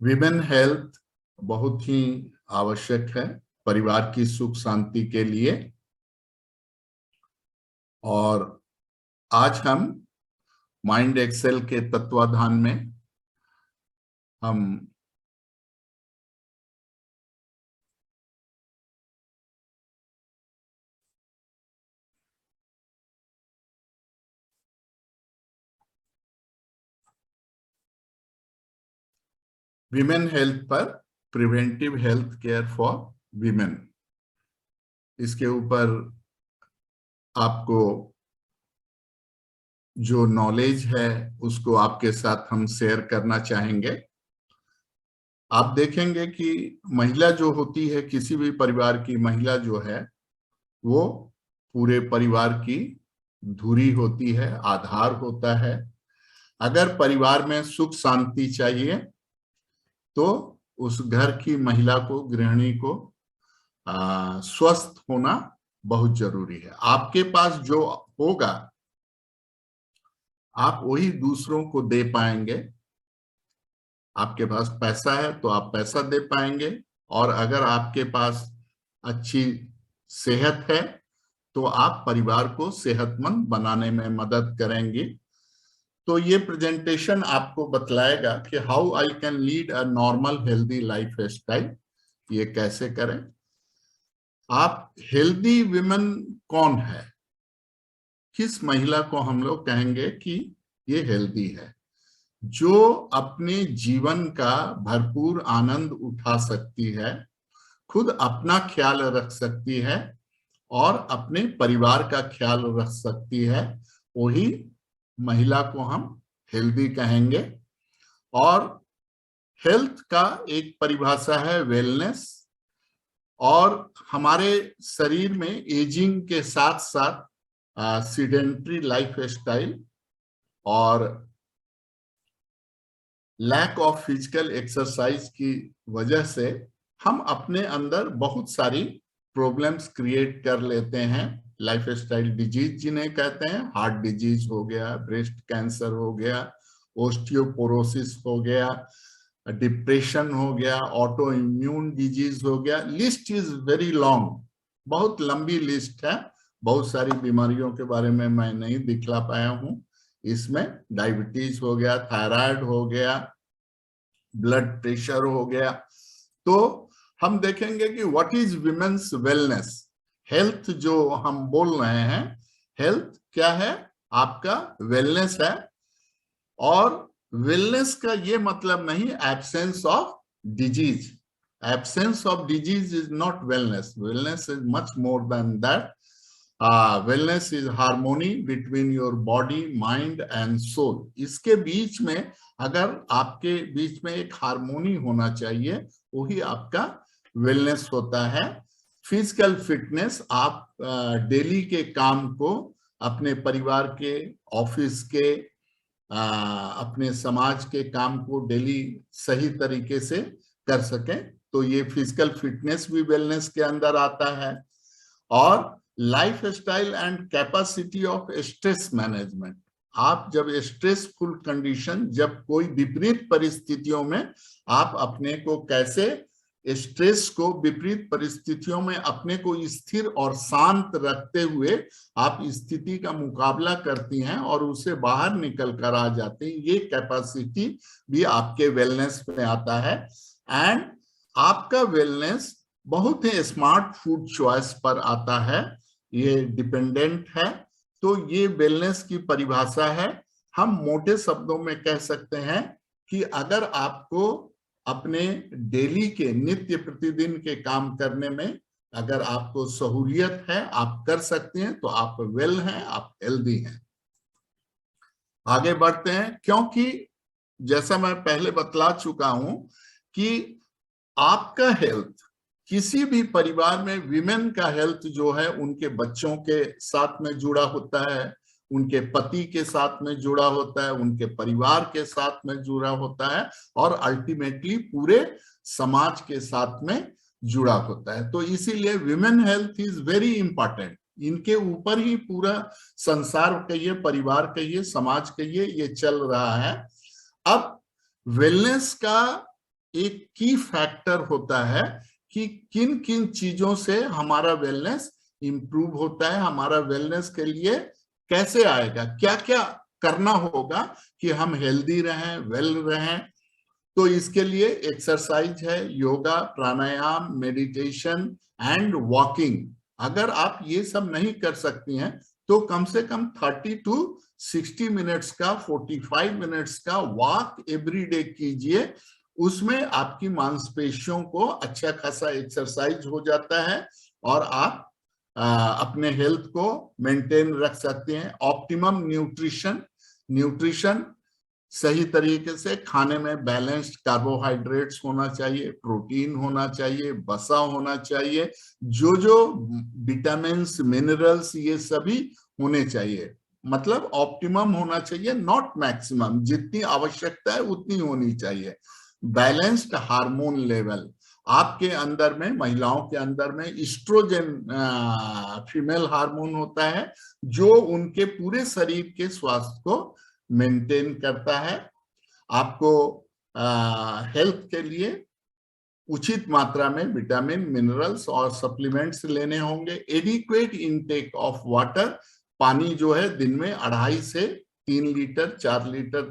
Women health बहुत ही आवश्यक है परिवार की सुख शांति के लिए। और आज हम माइंड एक्सेल के तत्वाधान में हम विमेन हेल्थ पर preventive health care for women, इसके ऊपर आपको जो नॉलेज है उसको आपके साथ हम शेयर करना चाहेंगे। आप देखेंगे कि महिला जो होती है, किसी भी परिवार की महिला जो है वो पूरे परिवार की धुरी होती है, आधार होता है। अगर परिवार में सुख शांति चाहिए तो उस घर की महिला को, गृहिणी को स्वस्थ होना बहुत जरूरी है। आपके पास जो होगा आप वही दूसरों को दे पाएंगे। आपके पास पैसा है तो आप पैसा दे पाएंगे, और अगर आपके पास अच्छी सेहत है तो आप परिवार को सेहतमंद बनाने में मदद करेंगे। तो ये प्रेजेंटेशन आपको बतलाएगा कि how I can lead a normal healthy life style. ये कैसे करें। आप हेल्दी विमेन कौन है, किस महिला को हम लोग कहेंगे कि ये हेल्दी है? जो अपने जीवन का भरपूर आनंद उठा सकती है, खुद अपना ख्याल रख सकती है और अपने परिवार का ख्याल रख सकती है, वही महिला को हम हेल्दी कहेंगे। और हेल्थ का एक परिभाषा है वेलनेस। और हमारे शरीर में एजिंग के साथ साथ सीडेंट्री लाइफ स्टाइल और लैक ऑफ फिजिकल एक्सरसाइज की वजह से हम अपने अंदर बहुत सारी प्रॉब्लम्स क्रिएट कर लेते हैं। लाइफ स्टाइल डिजीज जिन्हें कहते हैं, हार्ट डिजीज हो गया, ब्रेस्ट कैंसर हो गया, ओस्टियोपोरोसिस हो गया, डिप्रेशन हो गया, ऑटो इम्यून डिजीज हो गया। लिस्ट इज वेरी लॉन्ग, बहुत लंबी लिस्ट है। बहुत सारी बीमारियों के बारे में मैं नहीं दिखला पाया हूं। इसमें डायबिटीज हो गया, थायराइड हो गया, ब्लड प्रेशर हो गया। तो हम देखेंगे कि what is women's wellness. Health जो हम बोल रहे हैं, हेल्थ क्या है? आपका वेलनेस है। और वेलनेस का ये मतलब नहीं absence of disease. Absence of disease is not wellness. Wellness is much more than that. Wellness is harmony between your body, mind and soul. इसके बीच में अगर आपके बीच में एक हार्मोनी होना चाहिए, वही आपका वेलनेस होता है। फिजिकल फिटनेस, आप डेली के काम को अपने परिवार के, ऑफिस के, अपने समाज के काम को डेली सही तरीके से कर सकें, तो ये फिजिकल फिटनेस भी वेलनेस के अंदर आता है। और life style and capacity of stress management. आप जब स्ट्रेसफुल कंडीशन, जब कोई विपरीत परिस्थितियों में आप अपने को कैसे, स्ट्रेस को, विपरीत परिस्थितियों में अपने को स्थिर और शांत रखते हुए आप स्थिति का मुकाबला करती हैं और उसे बाहर निकल कर आ जाते हैं, ये कैपेसिटी भी आपके वेलनेस में आता है। एंड आपका वेलनेस बहुत ही स्मार्ट फूड चॉइस पर आता है, ये डिपेंडेंट है। तो ये वेलनेस की परिभाषा है। हम मोटे शब्दों में कह सकते हैं कि अगर आपको अपने डेली के, नित्य प्रतिदिन के काम करने में अगर आपको सहूलियत है, आप कर सकते हैं, तो आप वेल हैं, आप हेल्दी हैं। आगे बढ़ते हैं, क्योंकि जैसा मैं पहले बतला चुका हूं कि आपका हेल्थ किसी भी परिवार में, विमेन का हेल्थ जो है उनके बच्चों के साथ में जुड़ा होता है, उनके पति के साथ में जुड़ा होता है, उनके परिवार के साथ में जुड़ा होता है, और अल्टीमेटली पूरे समाज के साथ में जुड़ा होता है। तो इसीलिए women health is very important. इनके ऊपर ही पूरा संसार कहिए, परिवार कहिए, समाज कहिए, ये चल रहा है। अब वेलनेस का एक की फैक्टर होता है कि किन किन चीजों से हमारा वेलनेस इंप्रूव होता है, हमारा वेलनेस के लिए कैसे आएगा, क्या क्या करना होगा कि हम हेल्दी रहें, वेल रहें। तो इसके लिए एक्सरसाइज है, योगा, प्राणायाम, मेडिटेशन एंड वॉकिंग। अगर आप ये सब नहीं कर सकती हैं तो कम से कम 30 to 60 मिनट्स का, 45 मिनट्स का वॉक एवरी डे कीजिए। उसमें आपकी मांसपेशियों को अच्छा खासा एक्सरसाइज हो जाता है और आप अपने हेल्थ को मेंटेन रख सकते हैं। ऑप्टिमम न्यूट्रिशन सही तरीके से खाने में बैलेंस्ड कार्बोहाइड्रेट्स होना चाहिए, प्रोटीन होना चाहिए, वसा होना चाहिए, जो जो विटामिन्स, मिनरल्स, ये सभी होने चाहिए। मतलब ऑप्टिमम होना चाहिए, नॉट मैक्सिमम। जितनी आवश्यकता है उतनी होनी चाहिए। बैलेंस्ड हार्मोन लेवल, आपके अंदर में, महिलाओं के अंदर में ईस्ट्रोजन फीमेल हार्मोन होता है जो उनके पूरे शरीर के स्वास्थ्य को मेंटेन करता है। आपको हेल्थ के लिए उचित मात्रा में विटामिन, मिनरल्स और सप्लीमेंट्स लेने होंगे। एडिक्वेट इनटेक ऑफ वाटर, पानी जो है दिन में 2.5 से 3 लीटर, 4 लीटर,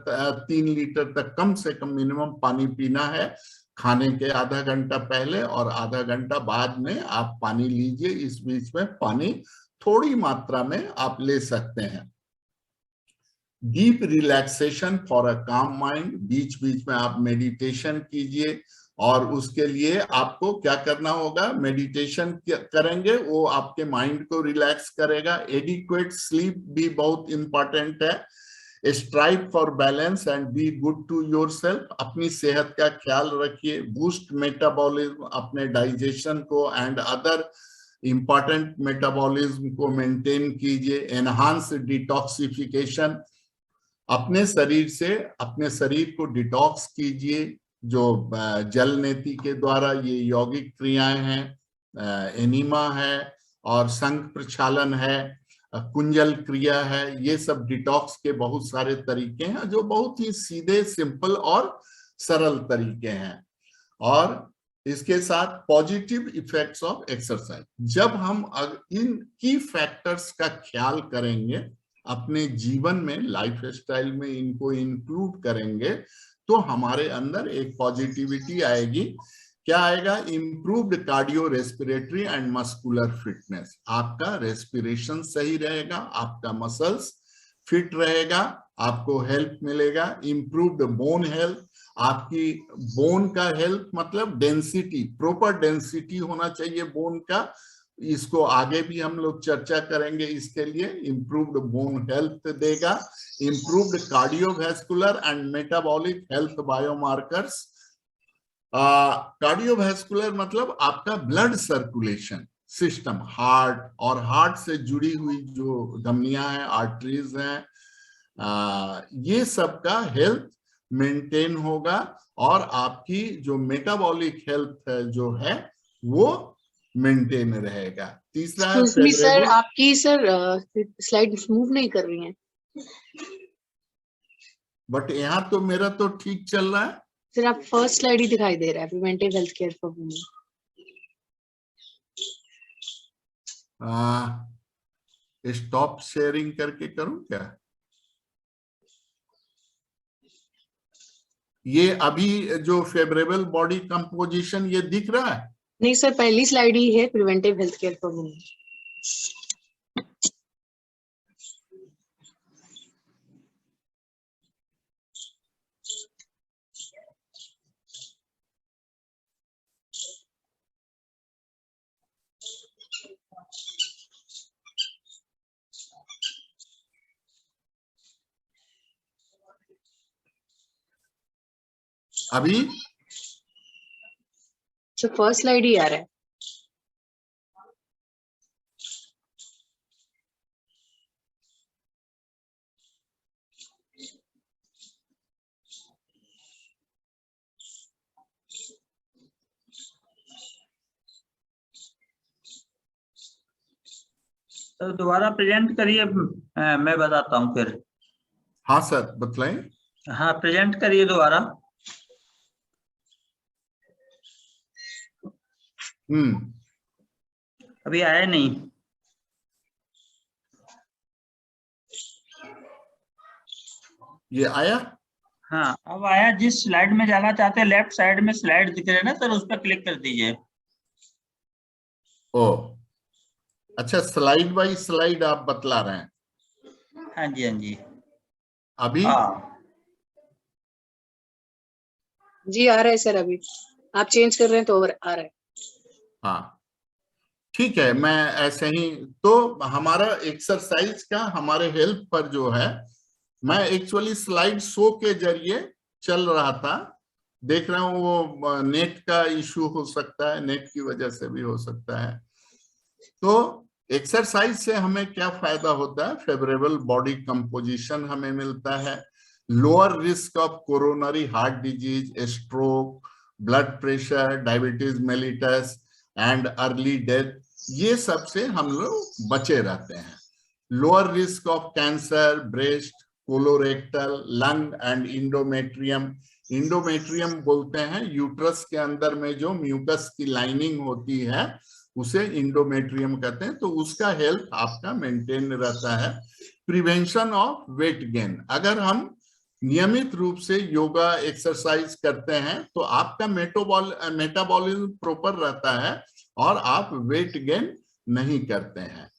3 लीटर तक कम से कम मिनिमम पानी पीना है। खाने के आधा घंटा पहले और आधा घंटा बाद में आप पानी लीजिए। इस बीच में पानी थोड़ी मात्रा में आप ले सकते हैं। डीप रिलैक्सेशन फॉर अ काम माइंड, बीच बीच में आप मेडिटेशन कीजिए। और उसके लिए आपको क्या करना होगा, मेडिटेशन करेंगे वो आपके माइंड को रिलैक्स करेगा। एडिक्वेट स्लीप भी बहुत इंपॉर्टेंट है। Strive for balance and be good to yourself, अपनी सेहत का ख्याल रखिए। बूस्ट मेटाबॉलिज्म, अपने डाइजेशन को एंड अदर इंपॉर्टेंट मेटाबॉलिज्म को मेंटेन कीजिए। एनहांस डिटॉक्सिफिकेशन, अपने शरीर को डिटॉक्स कीजिए। जो जल नेति के द्वारा ये यौगिक क्रियाएं हैं, एनिमा है और संघ प्रक्षालन है, कुंजल क्रिया है, ये सब डिटॉक्स के बहुत सारे तरीके हैं जो बहुत ही सीधे, सिंपल और सरल तरीके हैं। और इसके साथ पॉजिटिव इफेक्ट्स ऑफ एक्सरसाइज, जब हम इन की फैक्टर्स का ख्याल करेंगे, अपने जीवन में, लाइफ स्टाइल में इनको इंक्लूड करेंगे, तो हमारे अंदर एक पॉजिटिविटी आएगी। क्या आएगा, improved cardio respiratory and muscular fitness. आपका रेस्पिरेशन सही रहेगा, आपका मसल्स फिट रहेगा, आपको हेल्प मिलेगा। इंप्रूव्ड बोन हेल्थ, आपकी बोन का हेल्थ मतलब डेंसिटी, प्रॉपर डेंसिटी होना चाहिए बोन का। इसको आगे भी हम लोग चर्चा करेंगे। इसके लिए इंप्रूव्ड बोन हेल्थ देगा। Improved cardiovascular and metabolic health biomarkers. Cardiovascular मतलब आपका ब्लड सर्कुलेशन सिस्टम, हार्ट और हार्ट से जुड़ी हुई जो धमनियां हैं, आर्टरीज हैं, ये सब का हेल्थ मेंटेन होगा। और आपकी जो मेटाबॉलिक हेल्थ जो है वो मेंटेन रहेगा। तीसरा है सर, आपकी स्लाइड मूव नहीं कर रही हैं। बट यहाँ तो मेरा तो ठीक चल रहा है सर। आप फर्स्ट स्लाइड ही दिखाई दे रहा है, preventive health care for women. Stop sharing करके करूं क्या? ये अभी जो फेवरेबल बॉडी कंपोजिशन ये दिख रहा है? नहीं सर, पहली स्लाइड ही है preventive health care for women. अभी तो फर्स्ट स्लाइड ही आ रहा है। तो दोबारा प्रेजेंट करिए, मैं बताता हूँ फिर। हाँ सर, बतलाएं। हाँ, प्रेजेंट करिए दोबारा। अभी आया नहीं। ये आया? हाँ अब आया। जिस स्लाइड में जाना चाहते हैं लेफ्ट साइड में स्लाइड दिख रहे हैं ना सर, उस पर क्लिक कर दीजिए। ओ अच्छा, स्लाइड बाय स्लाइड आप बतला रहे हैं? हाँ जी हाँ जी। अभी जी आ रहा है सर, अभी आप चेंज कर रहे हैं तो आ रहा है। हाँ ठीक है, मैं ऐसे ही तो हमारा एक्सरसाइज का हमारे हेल्प पर जो है, मैं एक्चुअली स्लाइड शो के जरिए चल रहा था, देख रहा हूं वो नेट का इश्यू हो सकता है, नेट की वजह से भी हो सकता है। तो एक्सरसाइज से हमें क्या फायदा होता है? फेवरेबल बॉडी कंपोजिशन हमें मिलता है, lower risk of coronary heart disease, stroke, blood pressure, diabetes mellitus and early death, ये सब से हम लोग बचे रहते हैं। Lower risk of cancer, breast, colorectal, lung and endometrium. Endometrium बोलते हैं यूट्रस के अंदर में जो म्यूकस की लाइनिंग होती है, उसे इंडोमेट्रियम कहते हैं। तो उसका हेल्थ आपका मेंटेन रहता है। प्रिवेंशन ऑफ वेट गेन, अगर हम नियमित रूप से योगा एक्सरसाइज करते हैं तो आपका मेटाबॉलिज्म प्रॉपर रहता है और आप वेट गेन नहीं करते हैं।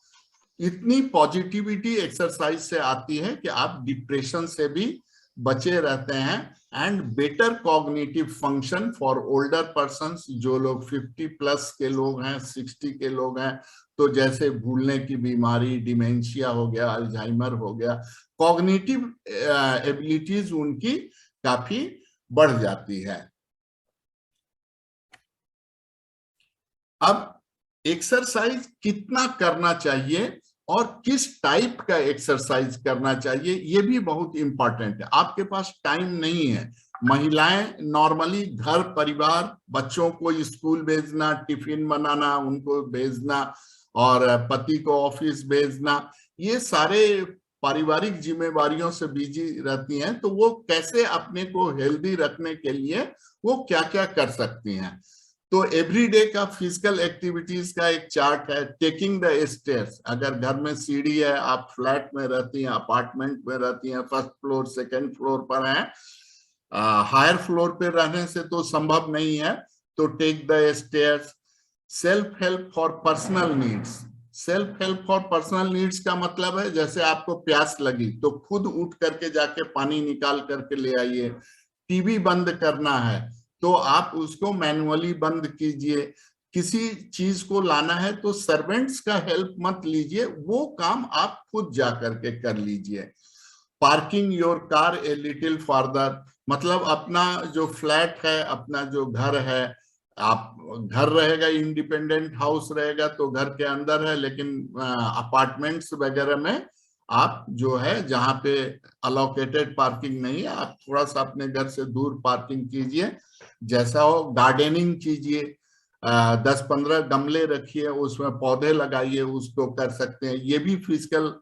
इतनी पॉजिटिविटी एक्सरसाइज से आती है कि आप डिप्रेशन से भी बचे रहते हैं। And better cognitive function for older persons, जो लोग 50 प्लस के लोग हैं, 60 के लोग हैं, तो जैसे भूलने की बीमारी, डिमेंशिया हो गया, अल्जाइमर हो गया, कॉग्निटिव एबिलिटीज उनकी काफी बढ़ जाती है। अब एक्सरसाइज कितना करना चाहिए और किस टाइप का एक्सरसाइज करना चाहिए, ये भी बहुत इंपॉर्टेंट है। आपके पास टाइम नहीं है, महिलाएं नॉर्मली घर परिवार, बच्चों को स्कूल भेजना, टिफिन बनाना, उनको भेजना, और पति को ऑफिस भेजना, ये सारे पारिवारिक जिम्मेवारियों से बिजी रहती हैं। तो वो कैसे अपने को हेल्दी रखने के लिए वो क्या क्या कर सकती हैं? तो एवरीडे का फिजिकल एक्टिविटीज का एक चार्ट है। टेकिंग द स्टेयर्स, अगर घर में सीढ़ी है, आप फ्लैट में रहती हैं, अपार्टमेंट में रहती हैं, फर्स्ट फ्लोर सेकंड फ्लोर पर हैं, हायर फ्लोर पे रहने से तो संभव नहीं है, तो take the stairs. Self help for personal needs, self help for personal needs का मतलब है जैसे आपको प्यास लगी तो खुद उठ करके जाके पानी निकाल करके ले आइए। टीवी बंद करना है तो आप उसको मैनुअली बंद कीजिए। किसी चीज को लाना है तो सर्वेंट्स का हेल्प मत लीजिए, वो काम आप खुद जा करके कर लीजिए। Parking your car a little farther, मतलब अपना जो फ्लैट है, अपना जो घर है, आप घर रहेगा, इंडिपेंडेंट हाउस रहेगा तो घर के अंदर है, लेकिन अपार्टमेंट्स वगैरह में आप जो है जहां पे अलोकेटेड पार्किंग नहीं है, आप थोड़ा सा अपने घर से दूर पार्किंग कीजिए। जैसा हो, गार्डनिंग कीजिए, 10-15 गमले रखिए, उसमें पौधे लगाइए, उसको कर सकते हैं, ये भी फिजिकल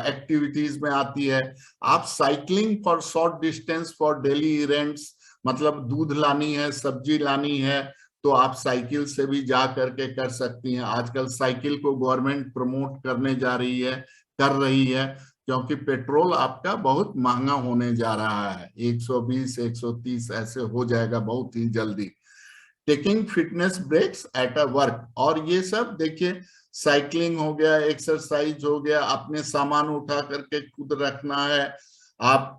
एक्टिविटीज में आती है। आप cycling for short distance for daily events, मतलब दूध लानी है, सब्जी लानी है, तो आप साइकिल से भी जा करके कर सकती हैं। आजकल साइकिल को गवर्नमेंट प्रमोट करने जा रही है, कर रही है, क्योंकि पेट्रोल आपका बहुत महंगा होने जा रहा है, 120 130 ऐसे हो जाएगा बहुत ही जल्दी। Taking fitness breaks at a work, और ये सब देखिए, साइकिलिंग हो गया, एक्सरसाइज हो गया, अपने सामान उठा करके खुद रखना है, आप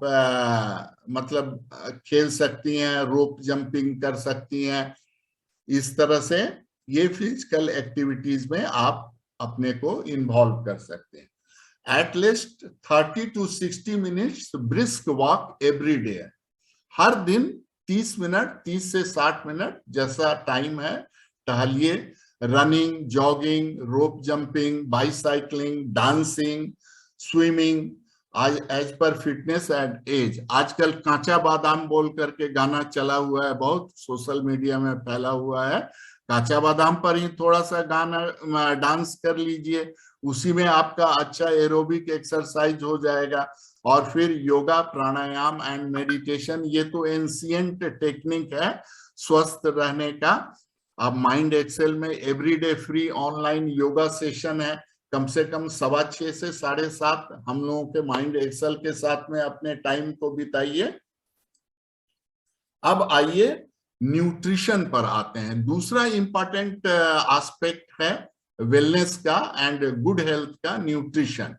मतलब खेल सकती हैं, रोप जंपिंग कर सकती हैं। इस तरह से ये फिजिकल एक्टिविटीज में आप अपने को इन्वॉल्व कर सकते हैं। At least 30 to 60 minutes brisk walk every day, हर दिन 30 मिनट, 30 से 60 मिनट जैसा टाइम है टहलिए। Running, jogging, rope jumping, bicycling, dancing, swimming, आज एज पर फिटनेस एंड एज। आजकल कांचा बादाम बोल करके गाना चला हुआ है, बहुत सोशल मीडिया में फैला हुआ है, कांचा बादाम पर ही थोड़ा सा गाना डांस कर लीजिए, उसी में आपका अच्छा एरोबिक एक्सरसाइज हो जाएगा। और फिर योगा, प्राणायाम एंड मेडिटेशन, ये तो एंशिएंट टेक्निक है स्वस्थ रहने का, आप माइंड एक्सेल में everyday free online yoga session है, कम से कम 6:15 से 7:30 हम लोगों के माइंड एक्सेल के साथ में अपने टाइम को बिताइए। अब आइए न्यूट्रिशन पर आते हैं। दूसरा इंपॉर्टेंट एस्पेक्ट है वेलनेस का एंड गुड हेल्थ का, न्यूट्रिशन।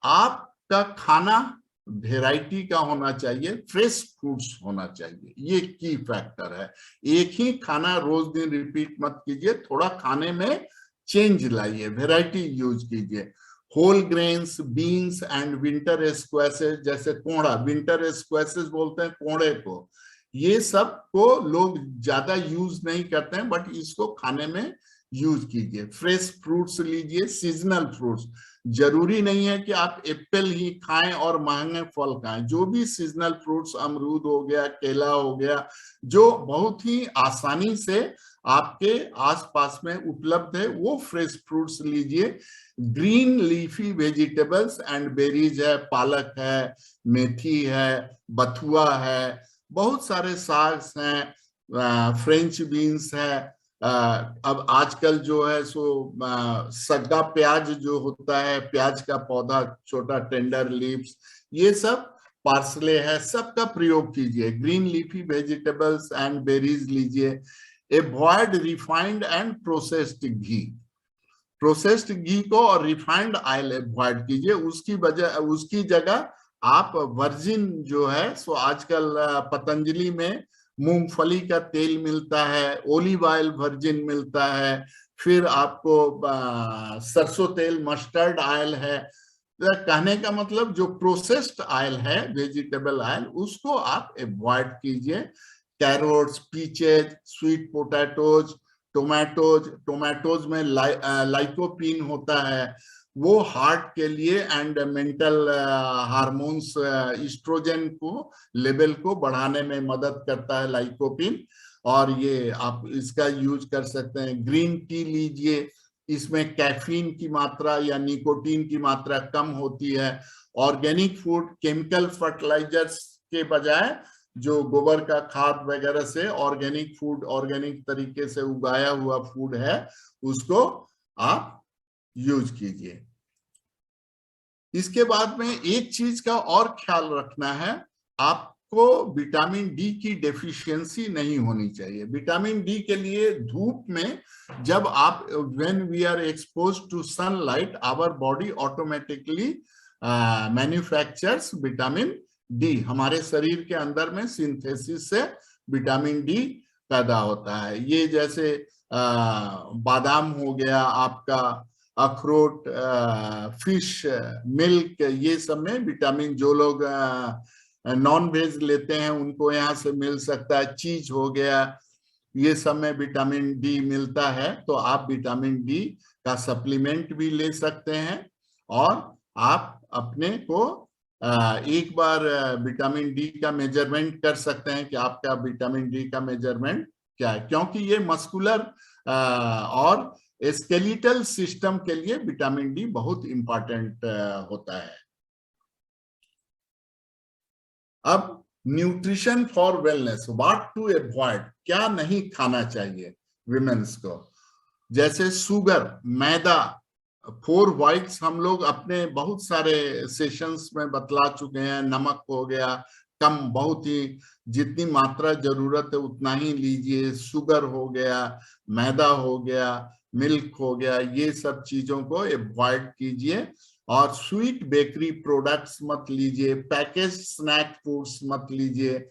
आपका खाना वेराइटी का होना चाहिए, फ्रेश फ्रूट्स होना चाहिए, ये की फैक्टर है। एक ही खाना रोज दिन रिपीट मत कीजिए, थोड़ा खाने में चेंज लाइए, वेराइटी यूज कीजिए। Whole grains, beans and winter squashes, जैसे कोहड़ा, विंटर स्क्वैशेस बोलते हैं कोहड़े को, ये सब को लोग ज्यादा यूज नहीं करते हैं, बट इसको खाने में यूज कीजिए। फ्रेश फ्रूट्स लीजिए, सीजनल फ्रूट्स, जरूरी नहीं है कि आप एप्पल ही खाएं और महंगे फल खाएं। जो भी सीजनल फ्रूट्स, अमरूद हो गया, केला हो गया, जो बहुत ही आसानी से आपके आसपास में उपलब्ध है, वो फ्रेश फ्रूट्स लीजिए। Green leafy vegetables and berries है, पालक है, मेथी है, बथुआ है, बहुत सारे साग हैं, फ्रेंच बीन्स है। अब आजकल जो है सो सग्गा प्याज जो होता है, प्याज का पौधा, छोटा टेंडर लीव्स, ये सब, पार्सले है, सबका प्रयोग कीजिए। Green leafy vegetables and berries लीजिए। Avoid refined and processed ghee, processed ghee को और रिफाइंड ऑयल अवॉइड कीजिए। उसकी जगह आप वर्जिन जो है सो, आजकल पतंजलि में मूंगफली का तेल मिलता है, ओलिव ऑयल वर्जिन मिलता है, फिर आपको सरसों तेल, मस्टर्ड ऑयल है। कहने का मतलब जो प्रोसेस्ड ऑयल है, वेजिटेबल ऑयल, उसको आप अवॉइड कीजिए। Carrots, peaches, sweet potatoes, tomatoes में लाइकोपीन होता है, वो हार्ट के लिए एंड मेंटल हार्मोन्स, इस्ट्रोजन को लेवल को बढ़ाने में मदद करता है लाइकोपिन, और ये आप इसका यूज कर सकते हैं। ग्रीन टी लीजिए, इसमें कैफीन की मात्रा या निकोटीन की मात्रा कम होती है। ऑर्गेनिक फूड, केमिकल फर्टिलाइजर्स के बजाय जो गोबर का खाद वगैरह से ऑर्गेनिक फूड, ऑर्गेनिक तरीके से उगाया हुआ फूड है, उसको आप यूज कीजिए। इसके बाद में एक चीज का और ख्याल रखना है, आपको विटामिन डी की डेफिशिएंसी नहीं होनी चाहिए। विटामिन डी के लिए धूप में जब आप, when we are exposed to sunlight, our body automatically manufactures vitamin D, हमारे शरीर के अंदर में सिंथेसिस से विटामिन डी पैदा होता है। ये जैसे बादाम हो गया आपका, अखरोट, फिश, मिल्क, ये सब में विटामिन, जो लोग नॉन वेज लेते हैं उनको यहाँ से मिल सकता है। चीज हो गया, ये सब में विटामिन डी मिलता है, तो आप विटामिन डी का सप्लीमेंट भी ले सकते हैं। और आप अपने को एक बार विटामिन डी का मेजरमेंट कर सकते हैं कि आपका विटामिन डी का मेजरमेंट क्या है, क्योंकि ये मस्कुलर और स्केलेटल सिस्टम के लिए विटामिन डी बहुत इंपॉर्टेंट होता है। अब nutrition for wellness, what to avoid, क्या नहीं खाना चाहिए विमेन्स को। जैसे शुगर, मैदा, 4 व्हाइट्स हम लोग अपने बहुत सारे सेशंस में बतला चुके हैं। नमक हो गया कम, बहुत ही, जितनी मात्रा जरूरत है उतना ही लीजिए। शुगर हो गया, मैदा हो गया, मिल्क हो गया, ये सब चीजों को अवॉइड कीजिए। और स्वीट बेकरी प्रोडक्ट्स मत लीजिए, पैकेज स्नैक फूड्स मत लीजिए।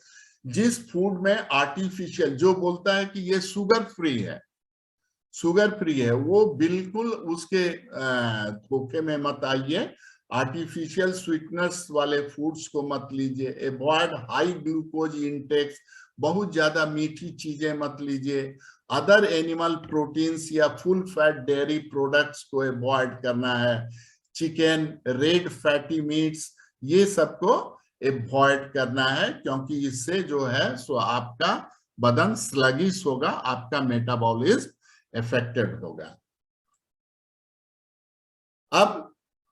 जिस फूड में आर्टिफिशियल, जो बोलता है कि ये शुगर फ्री है, शुगर फ्री है, वो बिल्कुल उसके धोखे में मत आइए। आर्टिफिशियल स्वीटनेस वाले फूड्स को मत लीजिए। अवॉइड हाई ग्लूकोज इंटेक्स, बहुत ज्यादा मीठी चीजें मत लीजिए। अदर एनिमल प्रोटीन्स या फुल फैट डेयरी प्रोडक्ट्स को अवॉइड करना है। चिकन, रेड फैटी मीट्स, ये सबको अवॉइड करना है, क्योंकि इससे जो है सो आपका बदन स्लगिश होगा, आपका मेटाबॉलिज्म इफेक्टेड होगा। अब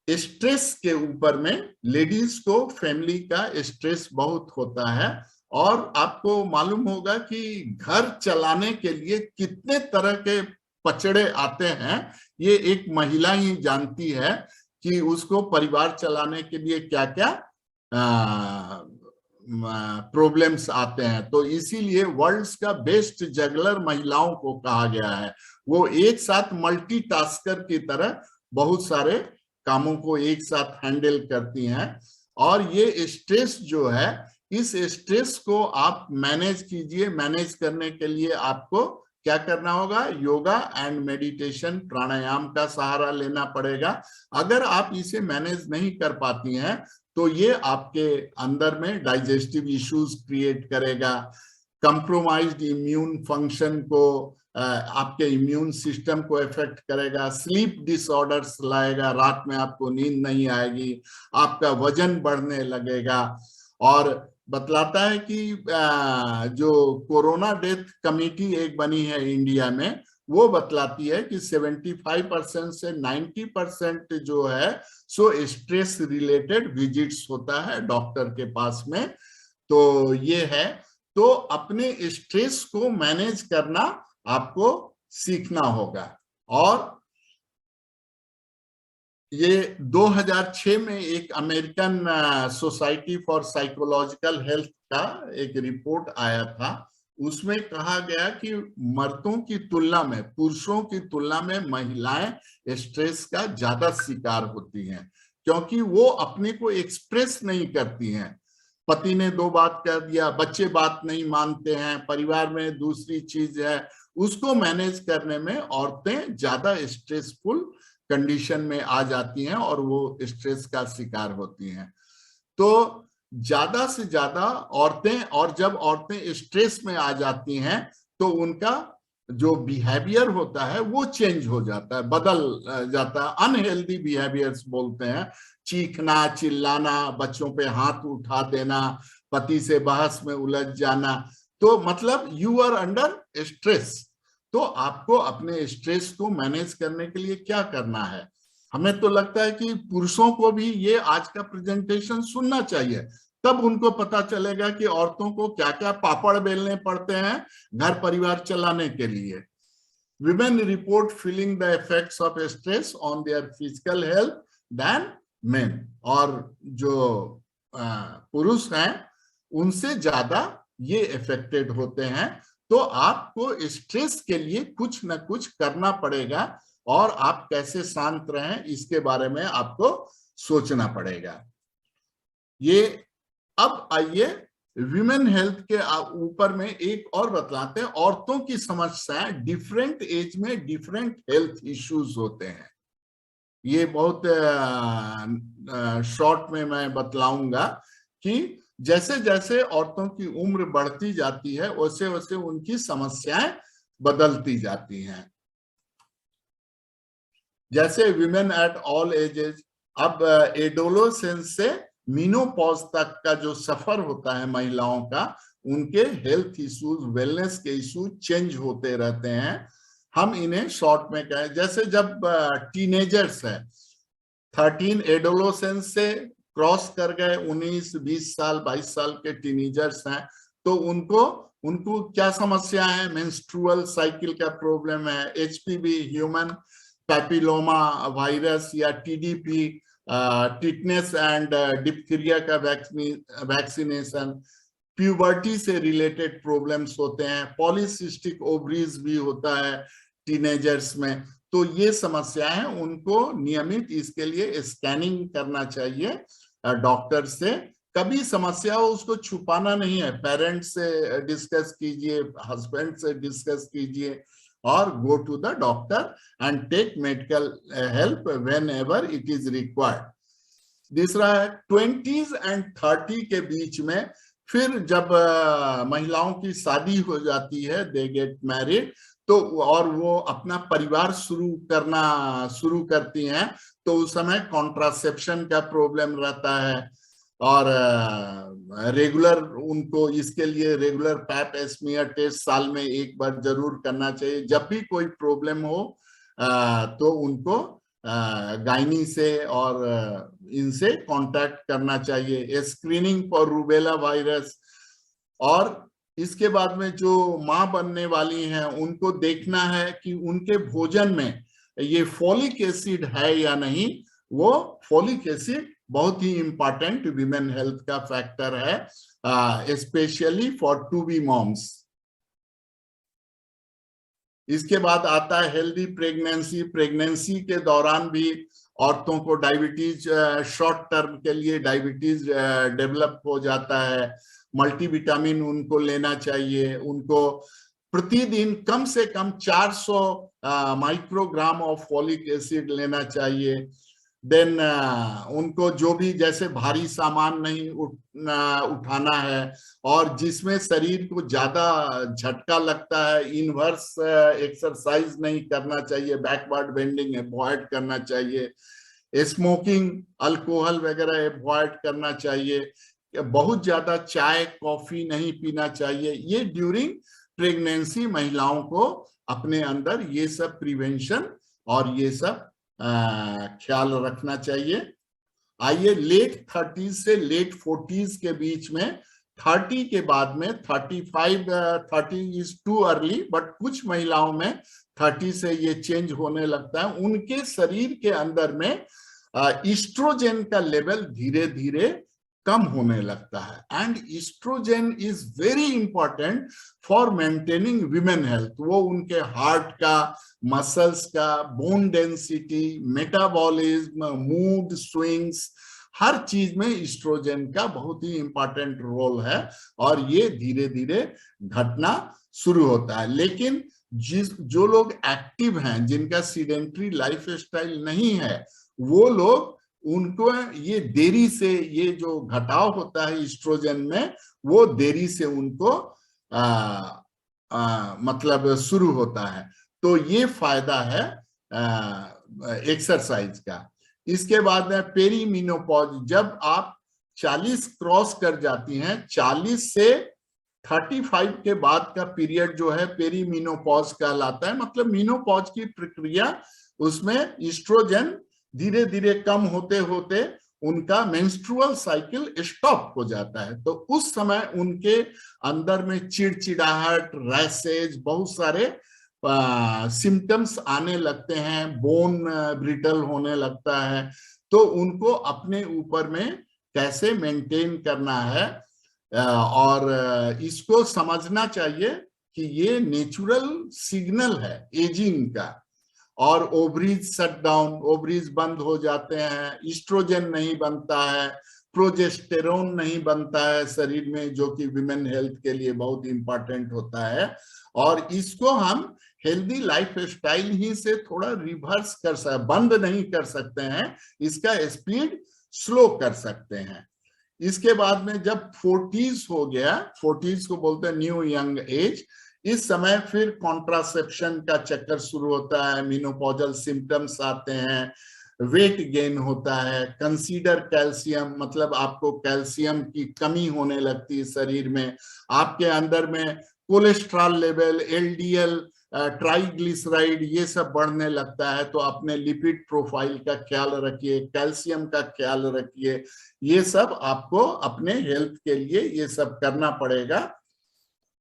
स्ट्रेस के ऊपर में, लेडीज को फैमिली का स्ट्रेस बहुत होता है, और आपको मालूम होगा कि घर चलाने के लिए कितने तरह के पचड़े आते हैं, ये एक महिला ही जानती है कि उसको परिवार चलाने के लिए क्या क्या प्रॉब्लम्स आते हैं। तो इसीलिए वर्ल्ड्स का बेस्ट जगलर महिलाओं को कहा गया है। वो एक साथ मल्टीटास्कर की तरह बहुत सारे कामों को एक साथ हैंडल करती हैं। और ये स्ट्रेस जो है, इस स्ट्रेस को आप मैनेज कीजिए। मैनेज करने के लिए आपको क्या करना होगा? योगा एंड मेडिटेशन, प्राणायाम का सहारा लेना पड़ेगा। अगर आप इसे मैनेज नहीं कर पाती हैं तो ये आपके अंदर में डाइजेस्टिव इश्यूज क्रिएट करेगा, कंप्रोमाइज्ड इम्यून फंक्शन को, आपके इम्यून सिस्टम को इफेक्ट करेगा, स्लीप डिसऑर्डर्स लाएगा, रात में आपको नींद नहीं आएगी, आपका वजन बढ़ने लगेगा। और बतलाता है कि जो कोरोना डेथ कमेटी एक बनी है इंडिया में, वो बतलाती है कि 75% से 90% जो है सो स्ट्रेस रिलेटेड विजिट्स होता है डॉक्टर के पास में। तो ये है, तो अपने स्ट्रेस को मैनेज करना आपको सीखना होगा। और ये 2006 में एक American society for psychological health का एक रिपोर्ट आया था। उसमें कहा गया कि मर्दों की तुलना में, पुरुषों की तुलना में महिलाएं स्ट्रेस का ज्यादा शिकार होती हैं, क्योंकि वो अपने को एक्सप्रेस नहीं करती हैं। पति ने 2 बात कह दिया, बच्चे बात नहीं मानते हैं, परिवार में दूसरी चीज है, उसको मैनेज करने में औरतें ज्यादा स्ट्रेसफुल कंडीशन में आ जाती हैं और वो स्ट्रेस का शिकार होती हैं। तो ज्यादा से ज्यादा औरतें, और जब औरतें स्ट्रेस में आ जाती हैं तो उनका जो बिहेवियर होता है वो चेंज हो जाता है, बदल जाता है। अनहेल्दी बिहेवियर्स बोलते हैं, चीखना, चिल्लाना, बच्चों पे हाथ उठा देना, पति से बहस में उलझ जाना। तो मतलब यू आर अंडर स्ट्रेस। तो आपको अपने स्ट्रेस को मैनेज करने के लिए क्या करना है? हमें तो लगता है कि पुरुषों को भी ये आज का प्रेजेंटेशन सुनना चाहिए, तब उनको पता चलेगा कि औरतों को क्या क्या पापड़ बेलने पड़ते हैं घर परिवार चलाने के लिए। Women report feeling the effects of stress on their physical health than men। और जो पुरुष हैं उनसे ज्यादा ये अफेक्टेड होते हैं। तो आपको स्ट्रेस के लिए कुछ ना कुछ करना पड़ेगा, और आप कैसे शांत रहें इसके बारे में आपको सोचना पड़ेगा। ये अब आइए विमेन हेल्थ के ऊपर में एक और बतलाते हैं। औरतों की समस्याएं डिफरेंट एज में डिफरेंट हेल्थ इश्यूज होते हैं। ये बहुत शॉर्ट में मैं बतलाऊंगा कि जैसे जैसे औरतों की उम्र बढ़ती जाती है वैसे वैसे उनकी समस्याएं बदलती जाती हैं। जैसे विमेन एट ऑल एजेस, अब एडोलेसेंस से मीनोपॉज तक का जो सफर होता है महिलाओं का, उनके हेल्थ इश्यूज, वेलनेस के इश्यूज चेंज होते रहते हैं। हम इन्हें शॉर्ट में कहें, जैसे जब टीनेजर्स है, 13 एडोलेसेंस से क्रॉस कर गए, 19, 20 साल, 22 साल के टीनेजर्स हैं, तो उनको क्या समस्या है? मेंस्ट्रुअल साइकिल का प्रॉब्लम है, एचपीवी, ह्यूमन पैपिलोमा वायरस या टीडीपी, टिटनेस एंड डिप्थीरिया का वैक्सीनेशन, प्यूबर्टी से रिलेटेड प्रॉब्लम्स होते हैं, पॉलीसिस्टिक ओवरीज भी होता है टीनेजर्स में। तो ये समस्याएं उनको नियमित इसके लिए स्कैनिंग करना चाहिए डॉक्टर से। कभी समस्या हो उसको छुपाना नहीं है, पेरेंट्स से डिस्कस कीजिए, हस्बैंड से डिस्कस कीजिए, और go to the doctor and take medical help whenever it is required। दूसरा है 20s and 30 के बीच में, फिर जब महिलाओं की शादी हो जाती है, they get married, तो और वो अपना परिवार शुरू करती हैं, तो उस समय कॉन्ट्रासेप्शन का प्रॉब्लम रहता है, और रेगुलर उनको इसके लिए रेगुलर पैप स्मीयर टेस्ट साल में एक बार जरूर करना चाहिए। जब भी कोई प्रॉब्लम हो तो उनको गायनी से और इनसे कांटेक्ट करना चाहिए। स्क्रीनिंग फॉर रूबेला वायरस, और इसके बाद में जो माँ बनने वाली हैं उनको देखना है कि उनके भोजन में ये फोलिक एसिड है या नहीं। वो फोलिक एसिड बहुत ही इंपॉर्टेंट विमेन हेल्थ का फैक्टर है, specially for to be moms. इसके बाद आता है हेल्दी प्रेगनेंसी। प्रेगनेंसी के दौरान भी औरतों को डायबिटीज, शॉर्ट टर्म के लिए डायबिटीज डेवलप हो जाता है। मल्टीविटामिन उनको लेना चाहिए। उनको प्रतिदिन कम से कम 400 माइक्रोग्राम ऑफ फोलिक एसिड लेना चाहिए। देन उनको जो भी जैसे भारी सामान नहीं उठाना है, और जिसमें शरीर को ज्यादा झटका लगता है इनवर्स एक्सरसाइज नहीं करना चाहिए, बैकवर्ड बेंडिंग अवॉइड करना चाहिए। स्मोकिंग, अल्कोहल वगैरह अवॉइड करना चाहिए। बहुत ज्यादा चाय कॉफी नहीं पीना चाहिए। ये ड्यूरिंग प्रेगनेंसी महिलाओं को अपने अंदर ये सब प्रिवेंशन और ये सब ख्याल रखना चाहिए। आइए लेट 30 से लेट 40s के बीच में, 30 के बाद में 30 इज टू अर्ली, बट कुछ महिलाओं में 30 से ये चेंज होने लगता है। उनके शरीर के अंदर में ईस्ट्रोजेन का लेवल धीरे धीरे कम होने लगता है। And estrogen is very important for maintaining women health. वो उनके हार्ट का, मसल्स का, bone density, metabolism, mood swings, हर चीज में ईस्ट्रोजेन का बहुत ही इंपॉर्टेंट रोल है, और ये धीरे धीरे घटना शुरू होता है। लेकिन जो लोग एक्टिव हैं, जिनका सीडेंट्री लाइफ स्टाइल नहीं है, वो लोग, उनको ये देरी से, ये जो घटाव होता है ईस्ट्रोजन में, वो देरी से उनको मतलब शुरू होता है। तो ये फायदा है एक्सरसाइज का। इसके बाद है पेरीमीनोपॉज। जब आप 40 क्रॉस कर जाती हैं, 40 से 35 के बाद का पीरियड जो है पेरीमीनोपॉज कहलाता है। मतलब मीनोपॉज की प्रक्रिया, उसमें ईस्ट्रोजन धीरे धीरे कम होते होते उनका मेंस्ट्रुअल साइकिल स्टॉप हो जाता है। तो उस समय उनके अंदर में चिड़चिड़ाहट, रैशेज, बहुत सारे सिम्टम्स आने लगते हैं, बोन ब्रिटल होने लगता है। तो उनको अपने ऊपर में कैसे मेंटेन करना है, और इसको समझना चाहिए कि ये नेचुरल सिग्नल है एजिंग का। और ओवरीज शट डाउन, ओवरीज बंद हो जाते हैं, ईस्ट्रोजन नहीं बनता है, प्रोजेस्टेरोन नहीं बनता है शरीर में, जो कि विमेन हेल्थ के लिए बहुत इंपॉर्टेंट होता है। और इसको हम हेल्दी लाइफ स्टाइल ही से थोड़ा रिवर्स कर सकते, बंद नहीं कर सकते हैं, इसका स्पीड स्लो कर सकते हैं। इसके बाद में जब 40s हो गया, 40s को बोलते हैं न्यू यंग एज, इस समय फिर कॉन्ट्रासेप्शन का चक्कर शुरू होता है, मेनोपॉजल सिम्टम्स आते हैं, वेट गेन होता है। कंसीडर कैल्शियम, मतलब आपको कैल्शियम की कमी होने लगती है शरीर में। आपके अंदर में कोलेस्ट्रॉल लेवल, एलडीएल, ट्राइग्लिसराइड, ये सब बढ़ने लगता है। तो अपने लिपिड प्रोफाइल का ख्याल रखिए, कैल्शियम का ख्याल रखिए। ये सब आपको अपने हेल्थ के लिए ये सब करना पड़ेगा।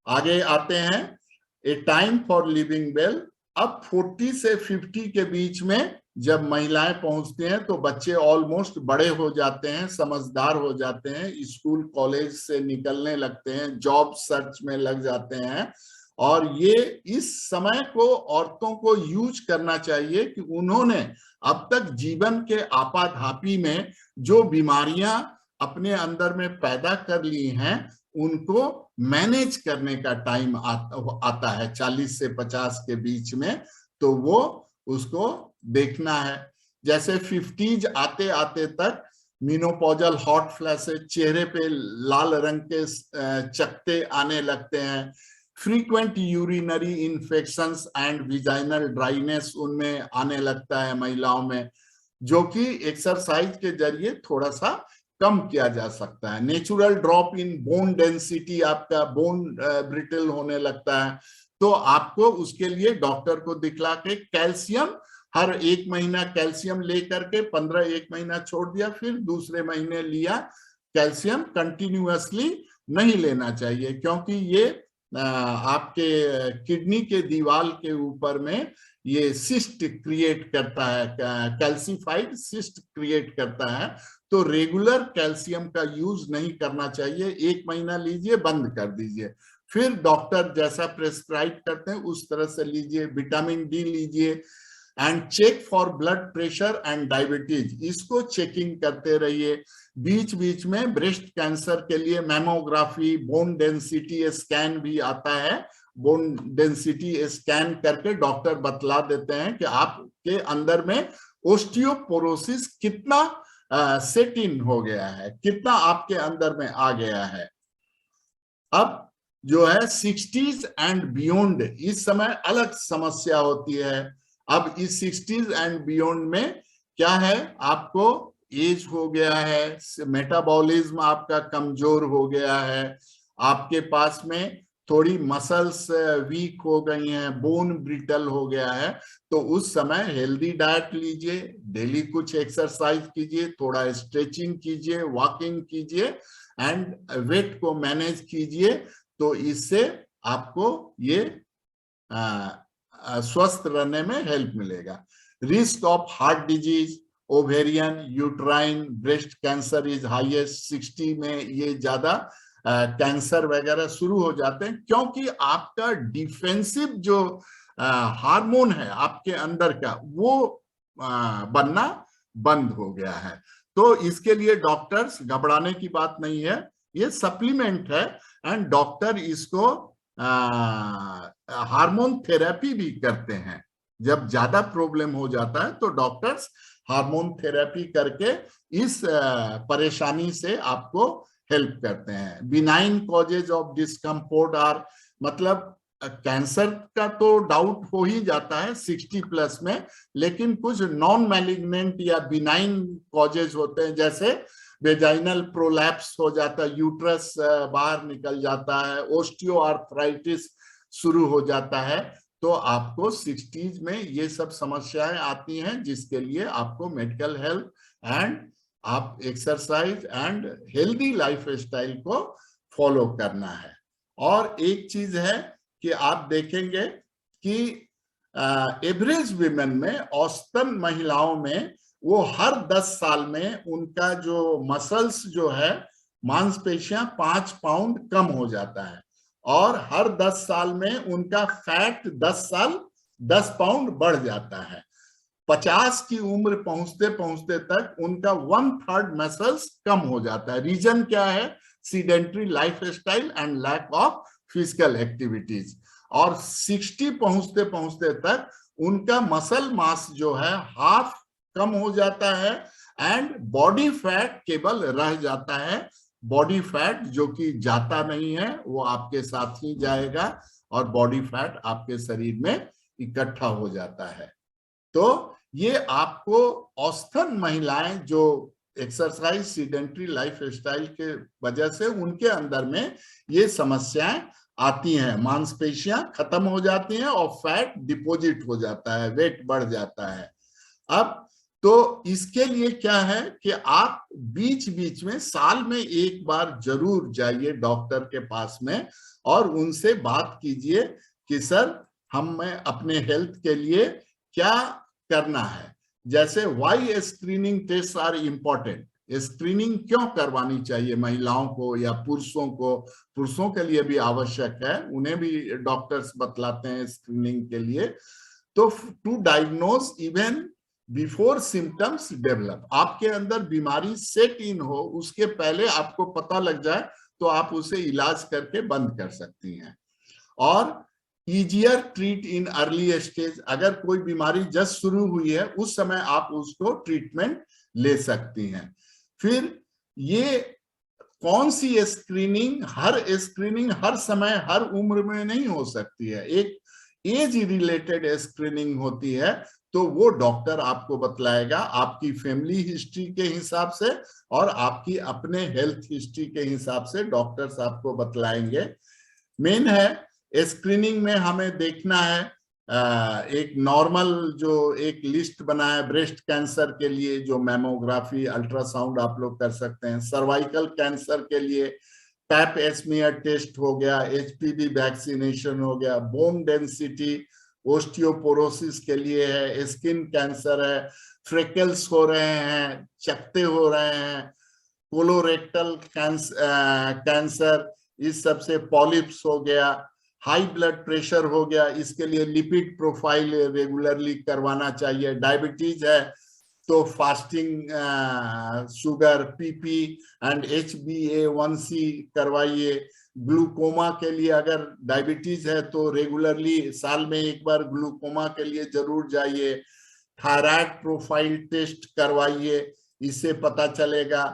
आगे आते हैं ए टाइम फॉर लिविंग वेल। अब 40 से 50 के बीच में जब महिलाएं पहुंचती हैं तो बच्चे ऑलमोस्ट बड़े हो जाते हैं, समझदार हो जाते हैं, स्कूल कॉलेज से निकलने लगते हैं, जॉब सर्च में लग जाते हैं। और ये इस समय को औरतों को यूज करना चाहिए कि उन्होंने अब तक जीवन के आपाधापी में जो बीमारियां अपने अंदर में पैदा कर ली हैं, उनको मैनेज करने का टाइम आता है 40 से 50 के बीच में। तो वो उसको देखना है। जैसे 50s आते आते तक मीनोपॉजल हॉट फ्लैशेज, चेहरे पे लाल रंग के चकत्ते आने लगते हैं, frequent urinary infections and vaginal dryness उनमें आने लगता है महिलाओं में, जो कि एक्सरसाइज के जरिए थोड़ा सा कम किया जा सकता है। Natural drop in bone density, आपका बोन ब्रिटल होने लगता है। तो आपको उसके लिए डॉक्टर को दिखला के कैल्शियम, हर 1 महीना कैल्शियम लेकर के 15 1 महीना छोड़ दिया, फिर दूसरे महीने लिया कैल्शियम कंटिन्यूअसली, नहीं लेना चाहिए, क्योंकि ये आपके किडनी के दीवार के ऊपर में ये सिस्ट क्रिएट करता है, कैल्सिफाइड सिस्ट क्रिएट करता है। तो रेगुलर कैल्शियम का यूज नहीं करना चाहिए, 1 महीना लीजिए, बंद कर दीजिए, फिर डॉक्टर जैसा प्रेस्क्राइब करते हैं उस तरह से लीजिए। विटामिन डी लीजिए and check for blood pressure and diabetes, इसको चेकिंग करते रहिए। बीच बीच में ब्रेस्ट कैंसर के लिए मैमोग्राफी, बोन डेंसिटी स्कैन भी आता है, बोन डेंसिटी स्कैन करके डॉक्टर बतला देते हैं कि आपके अंदर में ओस्टियोपोरोसिस कितना सेट इन हो गया है, कितना आपके अंदर में आ गया है। अब जो है 60s एंड बियॉन्ड, इस समय अलग समस्या होती है। अब इस 60s एंड बियॉन्ड में क्या है, आपको एज हो गया है, मेटाबॉलिज्म आपका कमजोर हो गया है, आपके पास में थोड़ी मसल्स वीक हो गई हैं, बोन ब्रिटल हो गया है, तो उस समय हेल्दी डाइट लीजिए, डेली कुछ एक्सरसाइज कीजिए, थोड़ा स्ट्रेचिंग कीजिए, वॉकिंग कीजिए एंड वेट को मैनेज कीजिए। तो इससे आपको ये स्वस्थ रहने में हेल्प मिलेगा। Risk of heart disease, ovarian, uterine, breast cancer is highest. 60 में ये ज्यादा कैंसर वगैरह शुरू हो जाते हैं, क्योंकि आपका डिफेंसिव जो हार्मोन है आपके अंदर का, वो बनना बंद हो गया है। तो इसके लिए डॉक्टर्स घबराने की बात नहीं है, ये सप्लीमेंट है एंड डॉक्टर इसको हार्मोन थेरेपी भी करते हैं। जब ज्यादा प्रॉब्लम हो जाता है तो डॉक्टर्स हार्मोन थेरेपी करके इस परेशानी से आपको हेल्प करते हैं। बिनाइन कॉजेज ऑफ डिस्कम्फोर्ट आर, मतलब कैंसर का तो डाउट हो ही जाता है 60 प्लस में, लेकिन कुछ नॉन मैलिग्नेंट या बिनाइन कॉजेज होते हैं, जैसे वेजाइनल प्रोलैप्स हो जाता है, यूट्रस बाहर निकल जाता है, ओस्टियोआर्थराइटिस शुरू हो जाता है। तो आपको 60s में ये सब समस्याएं आती हैं, जिसके लिए आपको मेडिकल हेल्प एंड आप exercise and healthy life style को फॉलो करना है। और एक चीज है कि आप देखेंगे कि एवरेज विमेन में, औसतन महिलाओं में, वो हर 10 साल में उनका जो मसल्स जो है, मांसपेशियां 5 पाउंड कम हो जाता है, और हर 10 साल में उनका फैट 10 पाउंड बढ़ जाता है। 50 की उम्र पहुंचते पहुंचते तक उनका 1/3 मसल्स कम हो जाता है। रीजन क्या है? Sedentary life style and lack of physical activities. और 60 पहुंचते पहुंचते तक उनका मसल मास जो है हाफ कम हो जाता है एंड बॉडी फैट केवल रह जाता है। बॉडी फैट जो कि जाता नहीं है, वो आपके साथ ही जाएगा और बॉडी फैट आपके शरीर में इकट्ठा हो जाता है। तो ये आपको औसतन महिलाएं जो एक्सरसाइज, सीडेंट्री लाइफ स्टाइल के वजह से उनके अंदर में ये समस्याएं आती हैं, मांसपेशियां खत्म हो जाती हैं और फैट डिपॉजिट हो जाता है, वेट बढ़ जाता है। अब तो इसके लिए क्या है कि आप बीच बीच में, साल में एक बार जरूर जाइए डॉक्टर के पास में और उनसे बात कीजिए कि सर हमें अपने हेल्थ के लिए क्या करना है। जैसे why screening test are important, screening क्यों करवानी चाहिए महिलाओं को या पुरुषों को? पुरुषों के लिए भी आवश्यक है, उन्हें भी डॉक्टर्स बतलाते हैं स्क्रीनिंग के लिए। तो to diagnose even before symptoms develop, आपके अंदर बीमारी सेट इन हो उसके पहले आपको पता लग जाए तो आप उसे इलाज करके बंद कर सकती हैं। और easier treat in early stage, अगर कोई बीमारी जस्ट शुरू हुई है उस समय आप उसको ट्रीटमेंट ले सकती हैं। फिर ये कौन सी स्क्रीनिंग हर समय हर उम्र में नहीं हो सकती है, एक एज रिलेटेड स्क्रीनिंग होती है, तो वो डॉक्टर आपको बतलाएगा आपकी फैमिली हिस्ट्री के हिसाब से और आपकी अपने हेल्थ हिस्ट्री के हिसाब से डॉक्टर्स आपको बतलाएंगे। मेन है स्क्रीनिंग में हमें देखना है एक नॉर्मल जो एक लिस्ट बना है ब्रेस्ट कैंसर के लिए, जो मैमोग्राफी, अल्ट्रासाउंड आप लोग कर सकते हैं। सर्वाइकल कैंसर के लिए पैप एस्मियर टेस्ट हो गया, एचपीवी वैक्सीनेशन हो गया, बोन डेंसिटी ओस्टियोपोरोसिस के लिए है, स्किन कैंसर है, फ्रेकल्स हो रहे हैं, चकते हो रहे हैं, कोलोरेक्टल कैंसर, इस सब से पॉलिप्स हो गया, हाई ब्लड प्रेशर हो गया, इसके लिए लिपिड प्रोफाइल रेगुलरली करवाना चाहिए, डायबिटीज है तो fasting sugar, PP and HbA1c करवाइए, ग्लूकोमा के लिए अगर डायबिटीज है तो रेगुलरली साल में एक बार ग्लूकोमा के लिए जरूर जाइए, थायराइड प्रोफाइल टेस्ट करवाइए, इससे पता चलेगा।